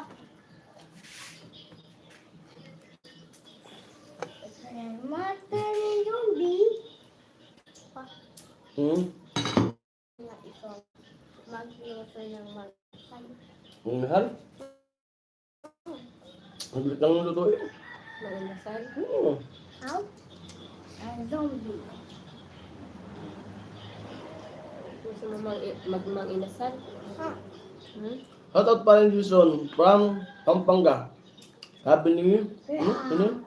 Mata ni zombie. Pa. Na ikaw. Mag-iwasan ng mag-san. Ang mahal? Ang bilit lang luto eh. Maunasal. How? A zombie. Gusto mo magmang inasal? Huh? Shout out pa rin Jason from Pampanga. Happy New Year. Ano?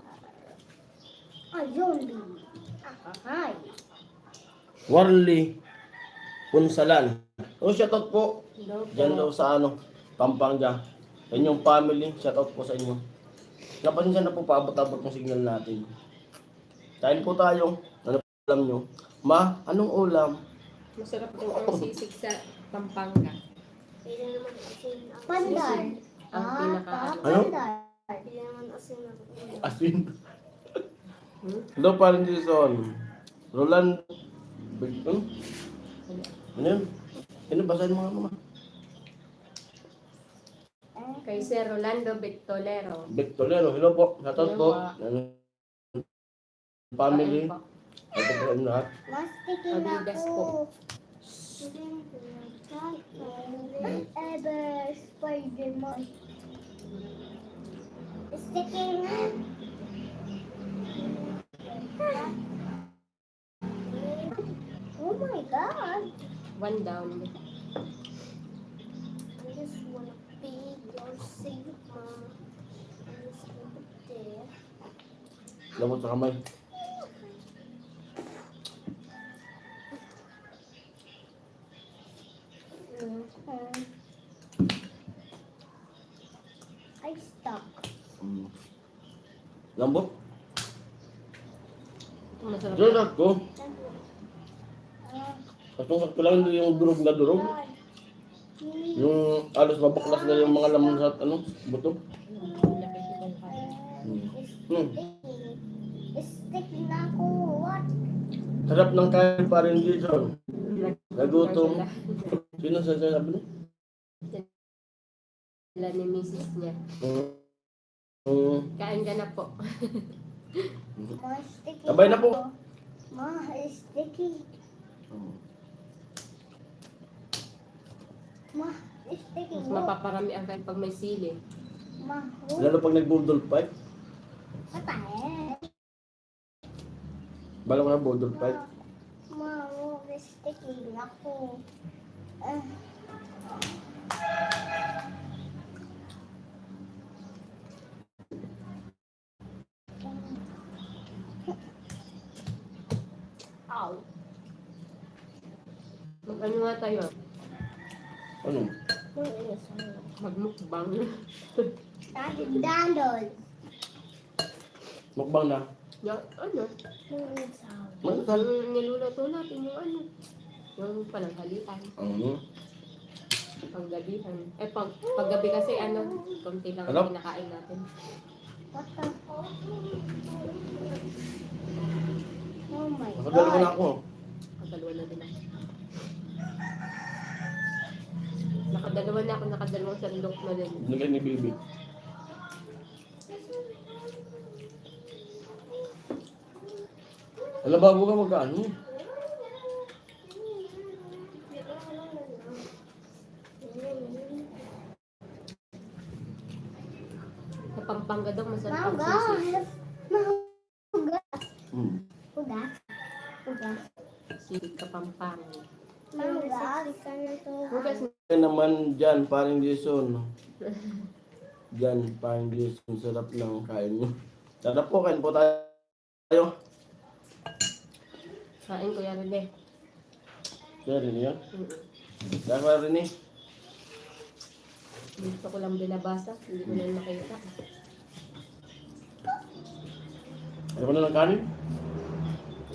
A zombie. Hi. Warli Punsalan. Shout out po. Hello po. Diyan daw sa Pampanga. Yan yung family. Shout out po sa inyo. Napansin na po paabot-abot ng signal natin. Kain po tayo. Ano po alam nyo? Ma, anong ulam? Masarap daw ang sisig sa Pampanga. Pandan. Ang pinaka Ano? Pandan. Hindi naman asin na. Asin. Hello pa rin Jason. Roland. Ano yun? Ano basahin mo nga mama? Kay Sir Rolando Victolero. Victorero, hello po. Shoutout po. Family. Kain po. Ito po ang lahat. Mas tikin Adidas ako. po. Ever Spider-Man. Sticking up. Oh my god. One down. I just wanna be your safe mom. I just wanna be there. Lamot sa kamay. I stuck. Lambot. Masarap. Shoutout ko. Sakto lang yung durog na durog. Yung alos mabaklas na yung mga laman sa buto. Stick na ako. What? Sarap ng kain pa rin dito. Nagutom. Sino sa sabi no? Sila ni Mrs. niya. Kain ka na po. Ma, sticky. Sabay na po. Ma, sticky. Ma, sticky. Mas mapaparami ang kain pag may sili. Ma, Lalo pag nag-budol fight. patay. Bala ko na budol fight. Ma, sticky ako. Ow. Mag-ano nga tayo? Ano? Magmukbang. Dandol. Mukbang na. Ano? Masal. Niluluto natin yung ano. Yung pananghalian. Paggabihan. Paggabi kasi ano, konti lang Ano? ang kinakain natin. What the Oh my Nakadalo ko na god. ako. Nakadalawa na din ako. Nakadalawang sandok na din. Binigay ni Baby. Wala bago ka magkano? Sa Pampanga daw, masarap ang Mangga. sisi. Hugas. Hmm. Hugas. Hugas. Sisi Kapampangan. Mangga. Hugas Kaya naman dyan, parang Jason. Dyan, parang Jason. Sarap ng kain mo. Sarap po, kain po tayo. kain ko yan rin eh. Kaya rin yun. Kaya rin eh. Dito ko lang binabasa. Hindi ko na yung makita. Ayaw ko na ng kanin.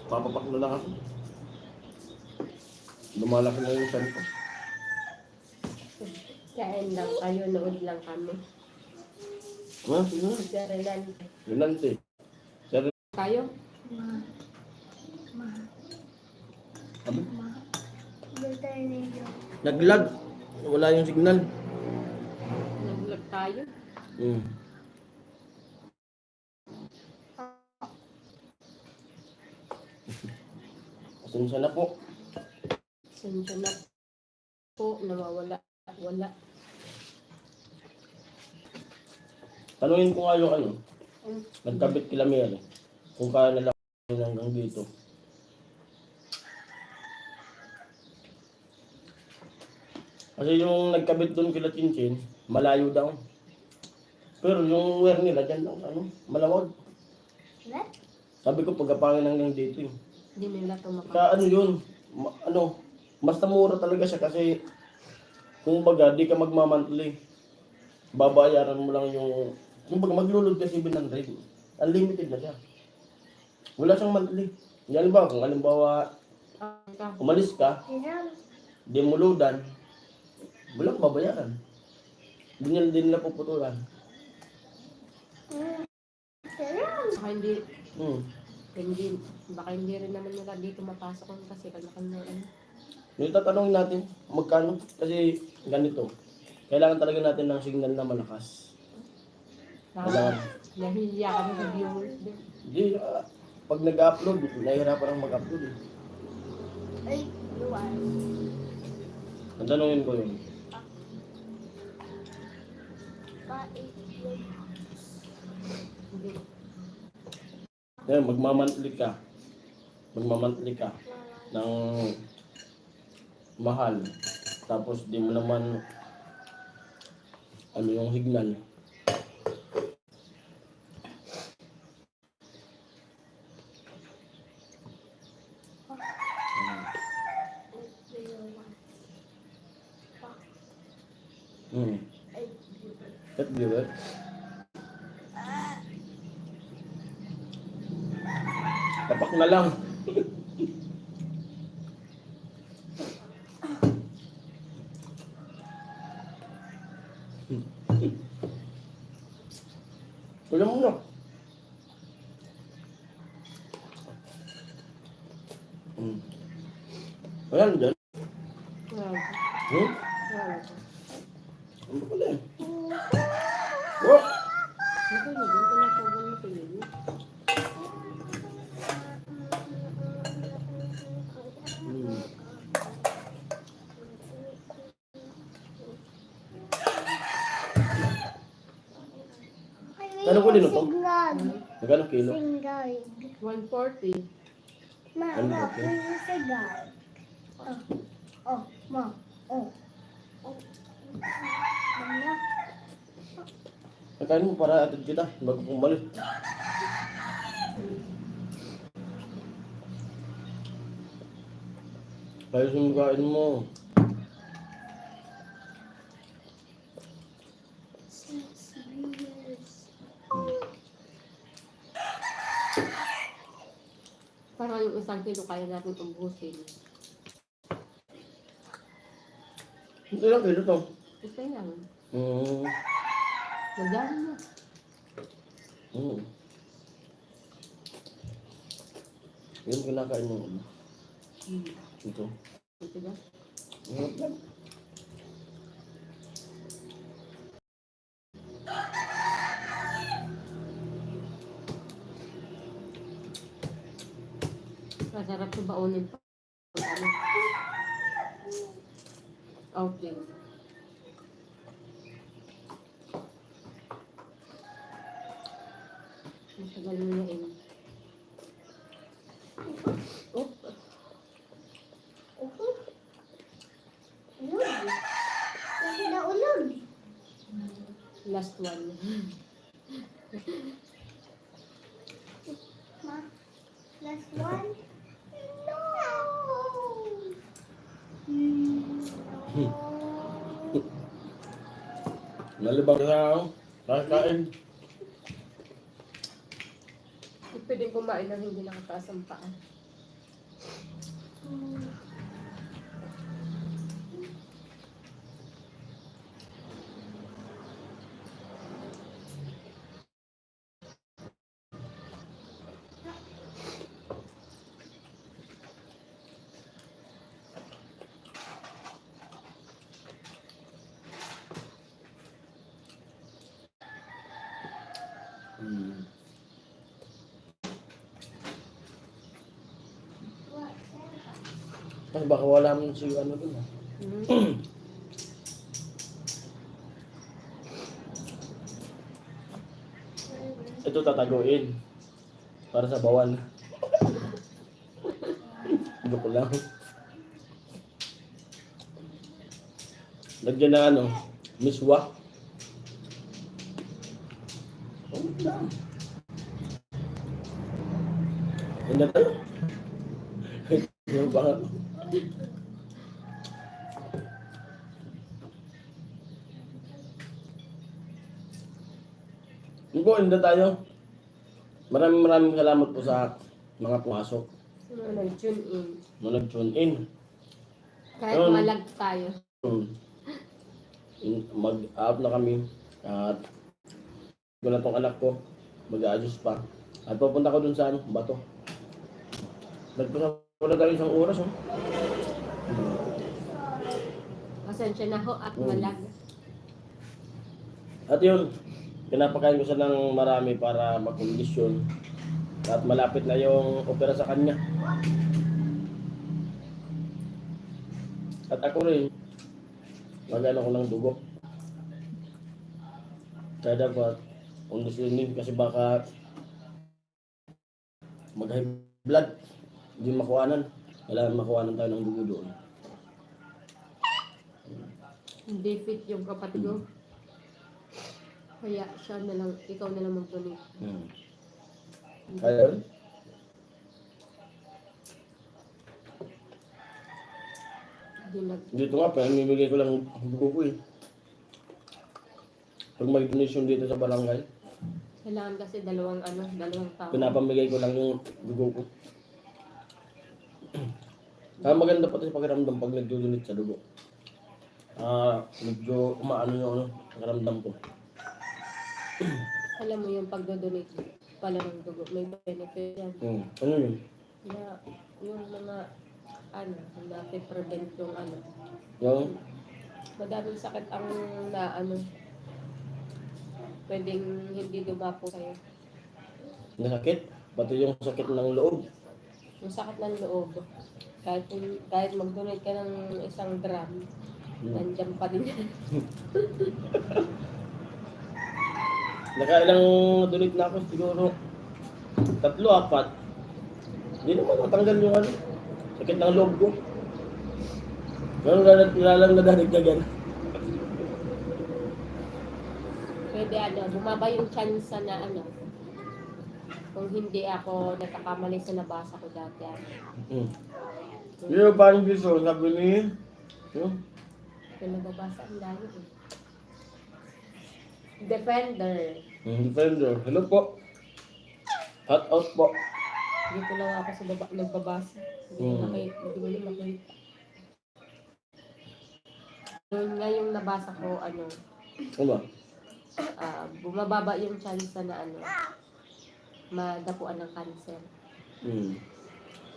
Papapak na lang ako. Lumalaki na yung tiyan ko. Kain lang kayo, nood lang kami. Ha? Sino? Sarilan. Lunante. Sir, Kayo? sabi? Dito ninyo. Naglag. Wala yung signal. Nag-vlog tayo. Hmm. Pasensya na po. Sensya na po, nawawala. Wala. Tanungin ko nga yung ano. Ano? Nagkabit kila Mary. Kung kaya na lang hanggang dito. Kasi yung nagkabit doon kila Chinchin, malayo daw. Pero yung wear nila dyan lang, ano, malawag. What? Sabi ko pagkapangin hanggang dito eh. Hindi nila tumakas. Sa ano yun, ano, mas mura talaga siya kasi kung baga, di ka magmamantli. Babayaran mo lang yung, kung baga maglulod ka 700. Unlimited na siya. Wala siyang monthly. Yan ba, kung halimbawa, umalis ka, Sino? di mo loadan, walang babayaran. Din nila puputulan. Sino? Baka hindi, Hmm. baka hindi rin naman nila dito mapasok kasi kalakal na ano. Yung tatanungin natin, magkano? Kasi ganito, Kailangan talaga natin ng signal na malakas. Kailangan. Nahihiya kami sa viewers din. Hindi, pag nag-upload, nahihirapan ang mag-upload eh. Ay, luwas. Ang tanongin ko yun. Hindi. Ngayon, magmamantli ka. Magmamantli ka ng mahal. Tapos di mo naman ano yung signal. Hmm. That viewer. Tapak na lang. Wala mo na. Ayan dyan. Wow. Hmm? Wow. Ano pala eh? Oh! Ito na, doon ko na pagod mo pinili. Hmm. Kano ko din ito? Singgag. Magkano kilo? Singgag. 140. Mama, please singgag. Oh, ma. Oh. Mama. Nakain mo para atid kita. Bago pumalit. Kaya sumikain mo. Parang yung isang kilo kaya natin ubusin. Hindi lang kilo to. Ito lang. Hmm. Magdaan na. Hmm. Yung kinakain mo. Ito. Ito ba? Hirap lang. Masarap sa baunin pa. Ano? Okay. Matagal mo na eh. Oh, Ulog. Kasi na ulog. last one. Ma, last one. No. Nalibang sa kakain. Pwede kumain ng hindi nakataas ang paa. Hmm. Kasi baka wala mo si ano dun. Ito tataguin. Para sa bawan. Joke lang. Lagyan na ano, miswa. Oh, lang. Yan na tayo. Yung baka. Yun po, hindi tayo. Maraming salamat po sa mga pumasok. Nag-tune in. Nung nag-tune in. Kahit Yun. malag tayo. Mag-out na kami. At ko na tong anak ko. Mag-a-adjust pa. At pupunta ko dun sa ano, bato. Nagpasama na tayo isang oras. Oh. Pasensya na ho at malag. At yun, pinapakain ko siya ng marami para makondisyon. At malapit na yung opera sa kanya. At ako rin, magano ko ng dugo. Kaya dapat kondisyonin kasi baka mag-high blood. Hindi makuhanan. Kailangan makuhanan tayo ng dugo doon. Hindi fit yung kapatid ko. Kaya siya na lang, ikaw na lang mag-donate. Kaya yun. Hindi nag... Dito nga, pinamimigay ko lang ang dugo ko eh. Pag may donation dito sa barangay, Kailangan kasi dalawang tao. pinapamigay ko lang yung dugo ko. Maganda pati sa pakiramdam pag nagdudunit sa dugo. Medyo umaano yung pakiramdam ko. Alam mo yung pag-donate pala ng dugo, may benefit yan. Ano yun? Na yung mga na-prevent yung Yung, madaming sakit ang pwedeng hindi dumapo sa'yo. nasakit? Pati yung sakit ng loob. Yung sakit ng loob, kahit mag-donate ka ng 1 gram, nandiyan pa din yan. Nakailang donate na ako siguro 3, 4. Hindi naman natanggal yung sakit ng loob ko. Pero lalang nadadagdagan. Pwede bumaba yung chance na kung hindi ako nagkakamali sa nabasa ko dati. Yung parang biso, sabi ni, Kung nababasa ang dami eh. Defender. Defender. Hello po. Hot out po. Dito lang ako sa nagbabasa. Hindi ko na makita. Yun nga yung nabasa ko, Ano ba? bumababa yung chance na madapuan ng cancer.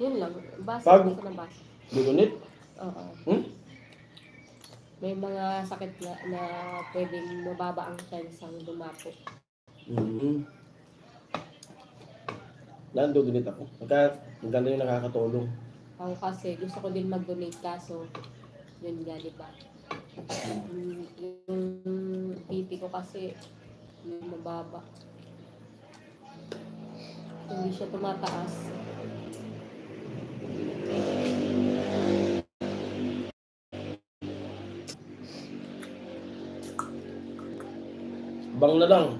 Yun lang. Basa ko sa nabasa. Dugunit? Oo. May mga sakit na pwedeng mababa ang chance ang dumapo. Nandudunit ako. Maganda yung nakakatulong. Ako kasi gusto ko din mag-donate kaso yun nga, di ba? Yung BP ko kasi yung mababa. Hindi siya tumataas. Bang na lang.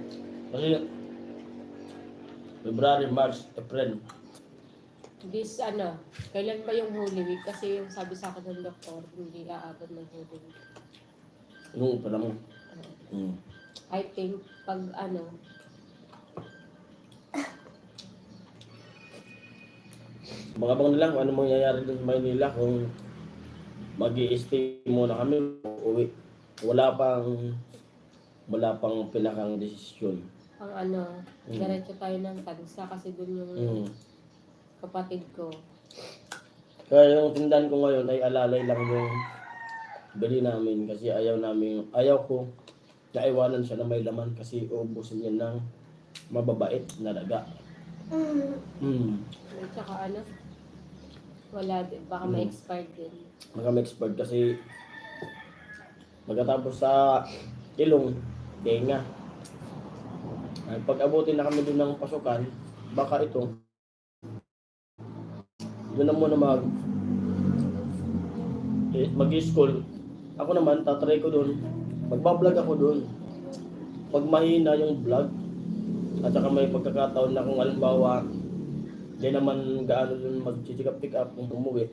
Kasi February, March, April. Kailan ba yung Holy Week? Kasi yung sabi sa akin ng doktor, hindi aabot ng Holy Week. Yung pala mo. I think pag Bang na lang kung ano mangyayari dun sa Maynila kung mag-i-stay muna kami uwi. Wala pang pinakang desisyon. ang diretso tayo ng Tansa kasi dun yung kapatid ko. Kaya yung tindahan ko ngayon ay alalay lang yung bili namin kasi ayaw ko na iwanan siya na may laman kasi uubusin niya ng mababait na daga. At saka wala din, baka ma-expired din. Mag-expert kasi magkatapos sa ilong, tenga. Ay, pag abutin na kami doon ng pasukan, baka ito, doon na muna mag-school. Ako naman, tatry ko doon. Magbablog ako doon. Pag mahina yung vlog, at saka may pagkakataon na kung halimbawa, di naman gaano doon mag-pick up kung umuwi.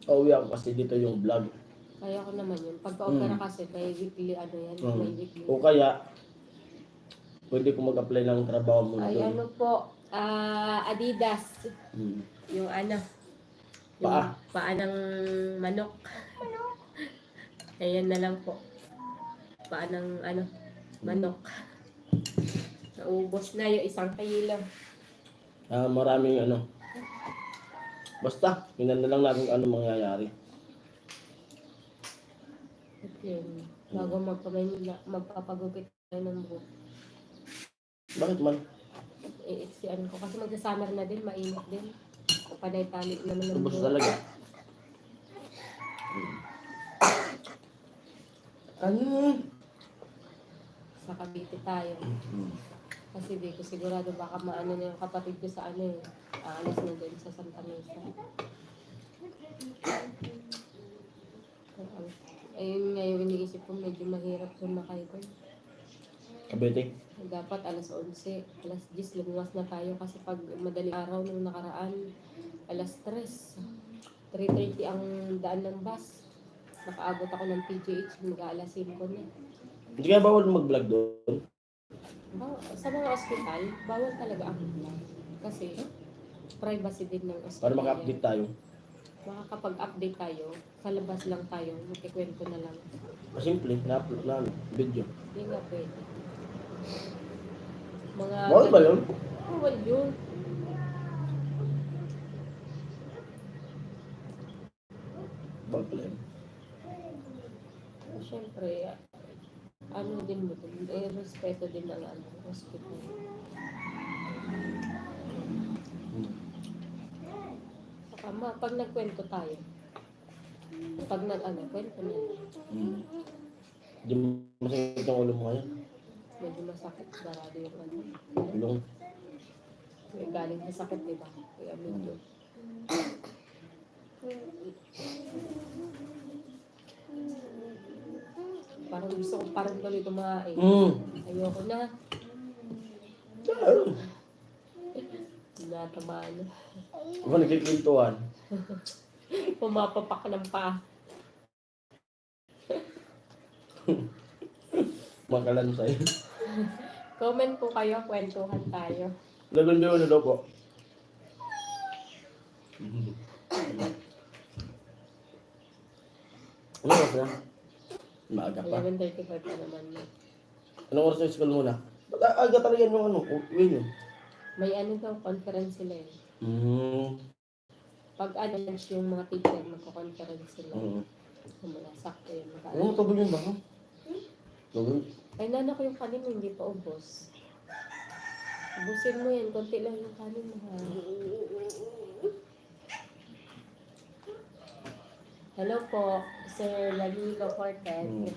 Uwi ako kasi dito yung vlog. Kaya ko naman yun. Pagka-opera kasi, may weekly may weekly. O kaya, pwede ko mag-apply ng trabaho mo Ay, doon. Adidas. Yung Paa. yung paa ng manok. Ayan na lang po. Paa ng manok. Naubos na yung 1 kilo. Maraming basta, tingnan na lang natin ano mangyayari. Okay. Bago magpapagupit ng buhok. Bakit man? Iiksian ko. Kasi magsa-summer na din, mainit din. Panay tali naman ng Ubus buhok. talaga. Ano? Sa Cavite tayo. Kasi di ko sigurado baka maano na yung kapatid ko sa ano eh. Aalis na din sa Santa Mesa. Ayun nga yung iniisip ko, medyo mahirap sumakay ko. Kabete. Dapat alas 11, alas 10 lumuwas na tayo kasi pag madaling araw nung nakaraan, alas 3, 3:30 ang daan ng bus. Nakaabot ako ng PGH, mag-aalas 5 na. Hindi kaya bawal mag-vlog doon? Sa mga ospital, bawal talaga ang vlog. Kasi privacy din ng ospital. Para maka-update tayo. Makakapag-update tayo, sa labas lang tayo, magkikwento na lang. Simple, na-upload na video. Hindi nga pwede. Mga Bawal ba yun? Bawal yun. Bawal pala yun. Siyempre, ano din mo din, respeto din ng ano, hospital. Saka pag nagkwento tayo, pag kwento na, Hindi masakit ang ulo mo ngayon. medyo masakit, sarado yung ano. Ilong. May galing sa sakit, di ba? Kaya medyo. Parang gusto ko parang tuloy kumain. Ayoko na. Natamaan na. Ako nagkikwentuhan. Pumapapak ng pa. Makalansay. Comment po kayo, kwentuhan tayo. Lagon daw na daw po. Ano oras na? Maaga pa. 11:35 pa naman yun. Anong oras na school muna? Ba't aga talaga yan yung ano? Uwi nyo? May ano daw, conference sila eh. Pag lunch yung mga teacher, magko-conference sila. Mula sakto yun. Ano tabi yun ba? Tabi? Ay, nana ko yung kanin mo, hindi pa ubos. Ubusin mo yan, konti lang yung kanin mo ha. Hello po, Sir Lanico Cortez.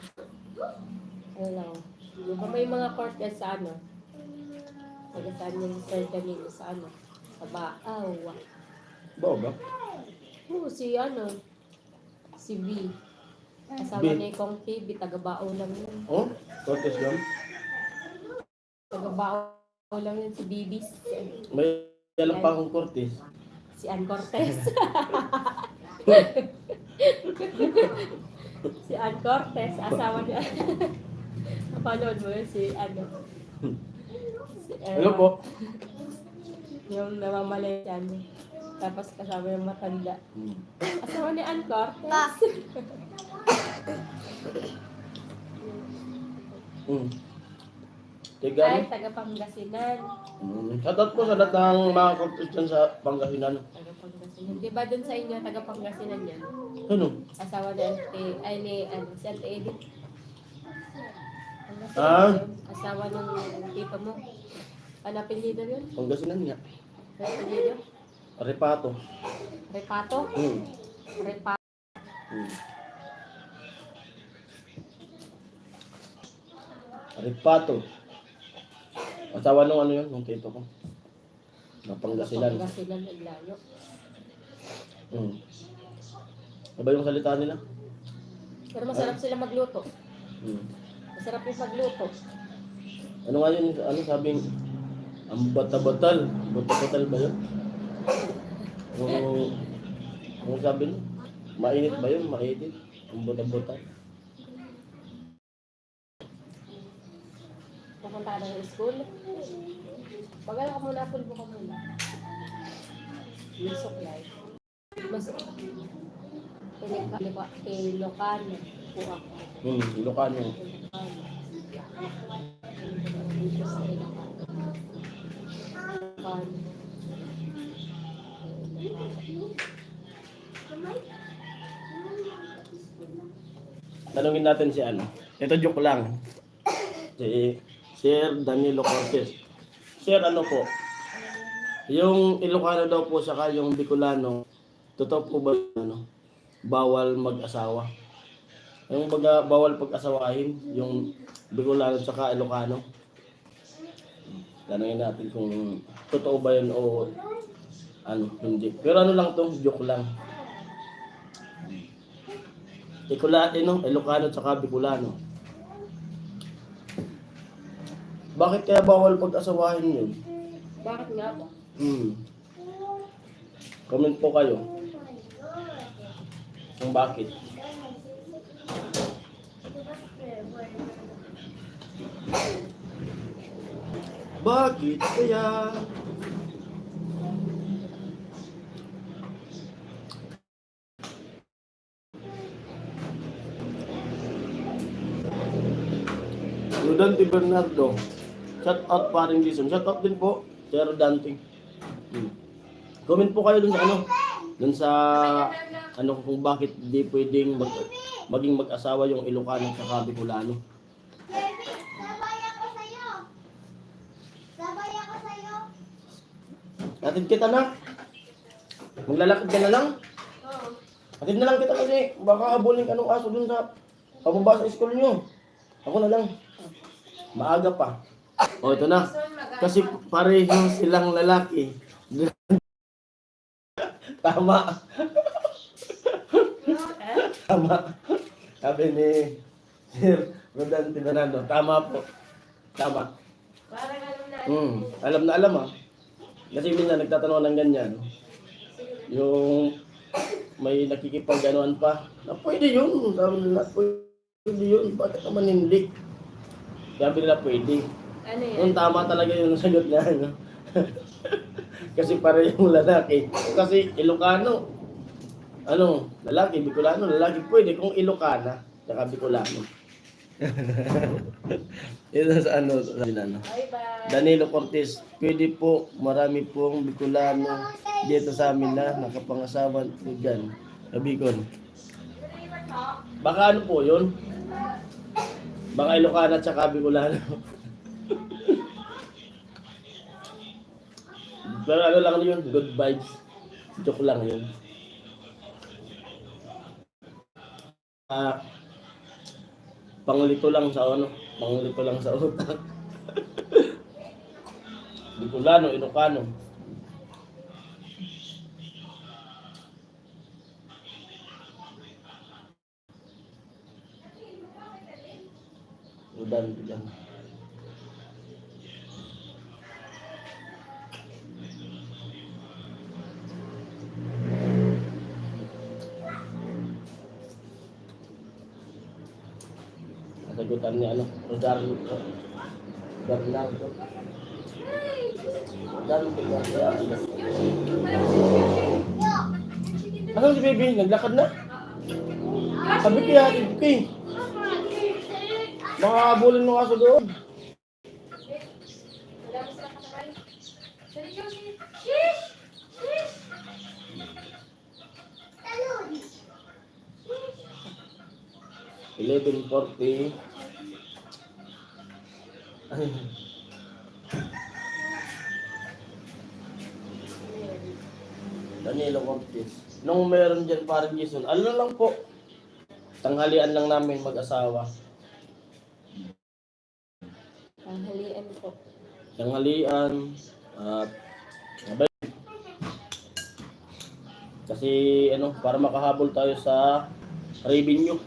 Hello. Di ba may mga Cortez sa ano? Taga-saan yung Sir Danilo sa ano? Sa Baaw. Bao ba? Oo, si V. Asawa V. ni Kong TV, taga-Baaw lang yun. Oh? Cortes lang? Taga-Baaw lang yun si Bibis. May alam pa akong Cortes. Si Ann Cortez. Si Ann Cortez, asawa niya. Napanood mo yun si Ano po? Yung namamalay siya niya. Tapos kasama yung matanda. Asawa ni Ann Cortez. Tiga Ay, taga Pangasinan. Shoutout po sa lahat ng mga Cortes dyan sa Pangasinan. Taga Pangasinan. Di ba dun sa inyo, taga Pangasinan yan? Ano? Asawa ni si Ante Edith. Asawa ng tito mo. Ano apelyido yun? Pangasinan nga. Ano apelyido? Repato. Repato? Repato. Repato. Asawa nung ano yun, nung tito ko. Na Pangasinan. Pangasinan, naglayo. Ano ba yung salita nila? Pero masarap sila magluto. Masarap yung magluto. Ano nga yun? Ano sabing ang bata-batal? Bata-batal ba yun? Ano sabi niya? Mainit ba yun? Mainit? Ang bata-batal? Pupunta ka ng school. Pag-ala ka muna, pulbo ka muna. Yung suklay. Mas Ilocano po ako. Ilocano. Dito sa Ilocano. Tanungin natin si ano. Ito joke lang. si Sir Danilo Cortez. Sir, ano po? Yung Ilocano daw po saka yung Bicolano, totoo po ba ano? Bawal mag-asawa. Yung baga bawal pag-asawahin, yung Bicolano saka Ilocano. Tanungin natin kung totoo ba yun o ano, hindi. Pero ano lang to, joke lang. Ilocano saka Bicolano. Bakit kaya bawal pag-asawahin yun? Bakit nga po? Comment po kayo. Kung bakit. Bakit kaya? Dante Bernardo. Shout out paring Jason. Shout out din po. Sir Dante. Comment po kayo dun sa ano. Dun sa ano kung bakit di pwedeng maging mag-asawa yung Ilocano at Bicolano. Sabay ako sa'yo. Sabay ako sa'yo. Atid kita na. Maglalakad ka na lang. Oo. Atid na lang kita kasi baka habulin ka ng aso dun sa pababa sa school nyo. Ako na lang. Maaga pa. O ito na. Kasi pareho silang lalaki. Tama. Tama. Sabi ni Sir Rodante Bernardo. Tama po. Tama. Parang alam na. Alam na alam ah. Kasi minsan nagtatanong ng ganyan. Yung may nakikipag-ganuan pa. Na pwede yun. Sabi nila, pwede yun. Bakit naman hindi? Sabi nila pwede. Ano yan? Yung tama talaga yung sagot niya. No? Kasi parehong lalaki. Kasi Ilocano. Ano? Lalaki, Bicolano. Lalaki pwede kung Ilocana. Saka Bicolano. Ito sa ano. Bye-bye. Danilo Cortez. Pwede po. Marami pong Bicolano dito sa amin na nakapangasawa dyan. Bicol. Baka ano po yun? Baka Ilocana at saka Bicolano. Pero ano lang yun, good vibes. Joke lang yun. Panglito lang sa ano, panglito lang sa utak. Bicolano, Ilocano. Udan dyan. Nasagutan niya ano, Rodario. Bernardo. Ano si baby? Naglakad na? Sabi kaya, Kay. Makakabulin mo kaso doon. Talon. 11:40. Danilo Cortez. Nung meron dyan parang Jason, ano na lang po, tanghalian lang namin mag-asawa. Tanghalian po. Tanghalian, at kasi ano, para makahabol tayo sa revenue.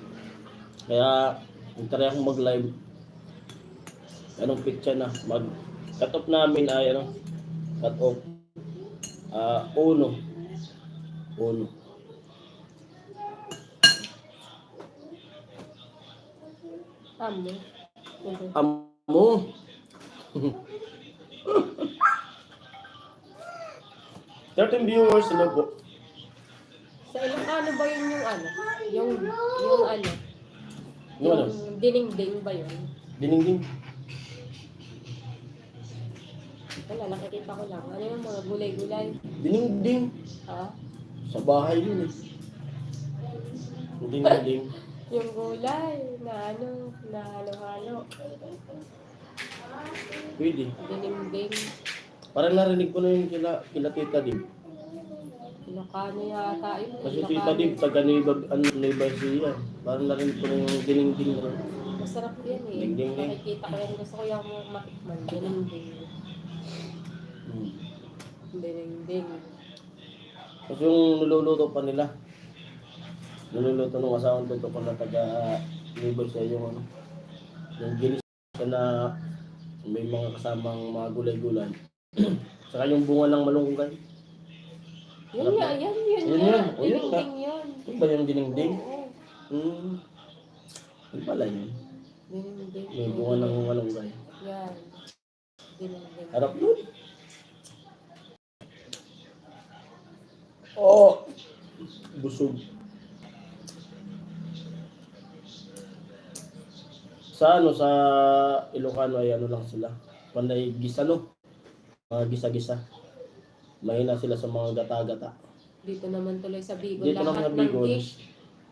Kaya, nagtry akong mag-live. Anong picture na? Cut off namin ay ano? Cut off. Uno. Amo. Amo. Certain viewers, hello po. Sa Ilocano ba yun yung ano? Yung ano? Yung ano? Yung dinding ba yun? Dinding. Wala, nakikita ko lang. Ano yung mga gulay-gulay? Dinding. Ha? Sa bahay yun eh. Dinding. Yung gulay na ano, na halo-halo. Pwede. Dinding. Parang narinig ko na yun kila Tita Dib. Ilocano yata yun. Kasi Ilocano. Tita Dib, taga Nueva Ecija. Parang narinig ko na yung dinding na. Masarap yan eh. Dinding. Nakikita ko yan. Gusto ko yung matikman. Dinding. Dinding. Kasi yung niluluto pa nila. Niluluto ng asawang tuto ko na taga Nueva Ecija yung ano. Yung ginis na may mga kasamang mga gulay-gulay. Saka yung bunga ng malunggay. Yun nga, yan. Yun. O, yun nga. Dinding yun. Ano ba yung dinding? Oo. Ano pala yun? Dinding. May bunga ng malunggay. Yan. Dinding. Harap nun. Oh! Busog. Sa Ilocano ay ano lang sila. Panay gisa no? Mga gisa-gisa. Mahina sila sa mga gata-gata. Dito naman tuloy sa Bicol. Dito naman lahat sa Bicol. ng dish.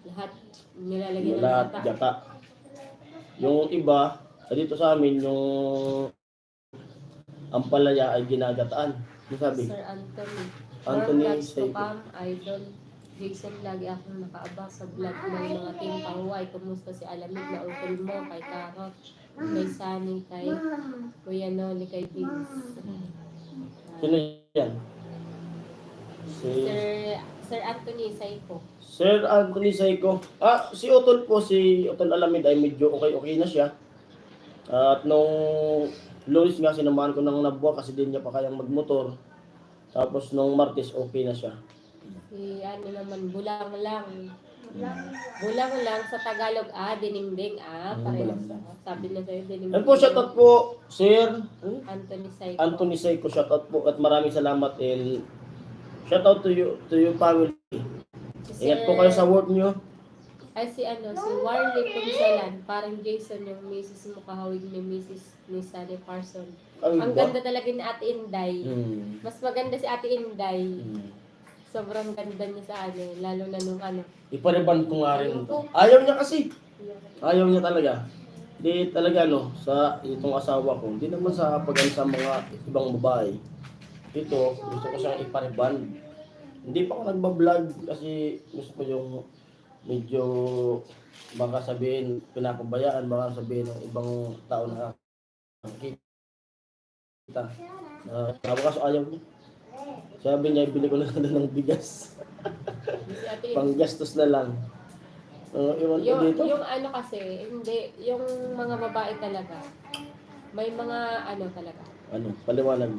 Lahat nilalagyan ng Lahat gata. gata. Yung iba, dito sa amin, yung ampalaya ay ginagataan. Ano sabi? Sir Anthony. Anthony More vlogs to Seiko. come, idol. Jason, lagi akong nakaabang sa vlog ng mga team Pahuway. Kumusta si Alamig na ukol mo kay Karot, kay Sunny, kay Kuya Noli, kay Vince. Sino yan? Sir Anthony Seiko. Sir Anthony Seiko. Si Otol po, si Otol Alamid ay medyo okay na siya. At nung Lunes nga sinamahan ko ng nabuwa kasi din niya pa kayang magmotor. Tapos nung Martes okay na siya. Si ano naman, bulang lang. Bulang lang sa Tagalog, dininding, parehas. Sabi na sa'yo, dininding. Yan po, shoutout po, Sir Anthony Seiko. Anthony Seiko, shoutout po at maraming salamat and shoutout to your family. Ingat po kayo sa work nyo. Ay si Warley Punsalan, parang Jason yung misis mo kahawig ni misis ni Sunny Parson. Ang ganda talaga ni Ate Inday. Mas maganda si Ate Inday. Sobrang ganda niya sa lalo na nung Ipariban ko nga rin ito. Ayaw niya kasi. Ayaw niya talaga. Di talaga sa itong asawa ko, hindi naman sa sa mga ibang babae. Ito, gusto ko siyang ipariban. Hindi pa ako nagbablog kasi gusto ko yung medyo baka sabihin pinapabayaan, baka sabihin ng ibang tao na kita. Kaso ayaw niya. Sabi niya, ibili ko na ng bigas. Si Ate Panggastos na lang. Iwan ko dito. yung kasi, hindi, yung mga babae talaga, may mga talaga. Paliwanag.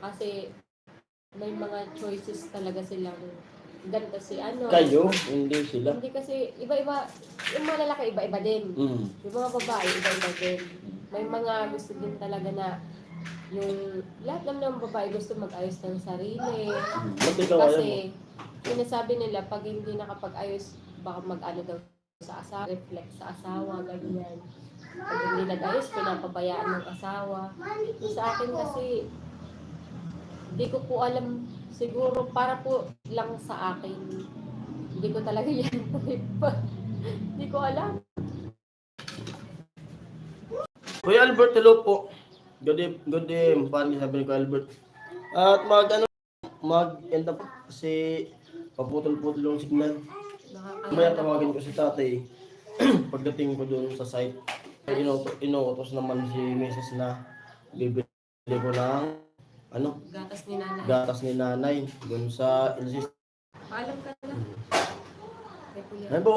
Kasi may mga choices talaga silang ganito si Kayo, hindi sila. Hindi kasi, iba-iba, yung mga lalaki, iba-iba din. Yung mga babae, iba-iba din. May mga gusto din talaga na yung lahat naman ng babae gusto mag-ayos ng sarili. Ba't ikaw ayaw mo? Kasi, sinasabi nila, pag hindi nakapag-ayos, baka daw sa asawa, reflect sa asawa, ganyan. Pag hindi nag-ayos, pinapabayaan ng asawa. Yung sa akin kasi, hindi ko po alam, siguro para po lang sa akin. Hindi ko talaga yan hindi ko alam. Kuya Albert, hello po. Good day, paano sabi ni Kuya Albert. At mag-end up kasi paputol-putol yung signal. Maya tawagin ko si tatay. Pagdating ko doon sa site, inuutos naman si Mrs. na bibili ko ng gatas ni nanay doon sa insist. Paalam ka na. Ano po?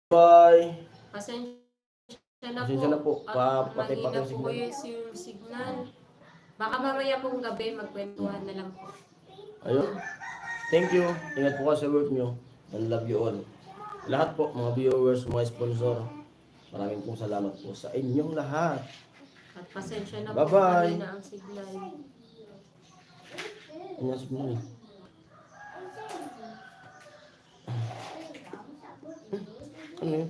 Bye. Pasensya na po. Patay-patay Mahina yung po signal. yung signal. Baka mamaya pong gabi, magkwentuhan na lang po. Ayun. Thank you. Ingat po kayo sa work nyo. And love you all. Lahat po, mga viewers, mga sponsor. Maraming pong salamat po sa inyong lahat. At pasensya na Bye-bye. po, mahina ang signal. Ano yung signal eh? Ano yun?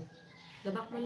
Labak mo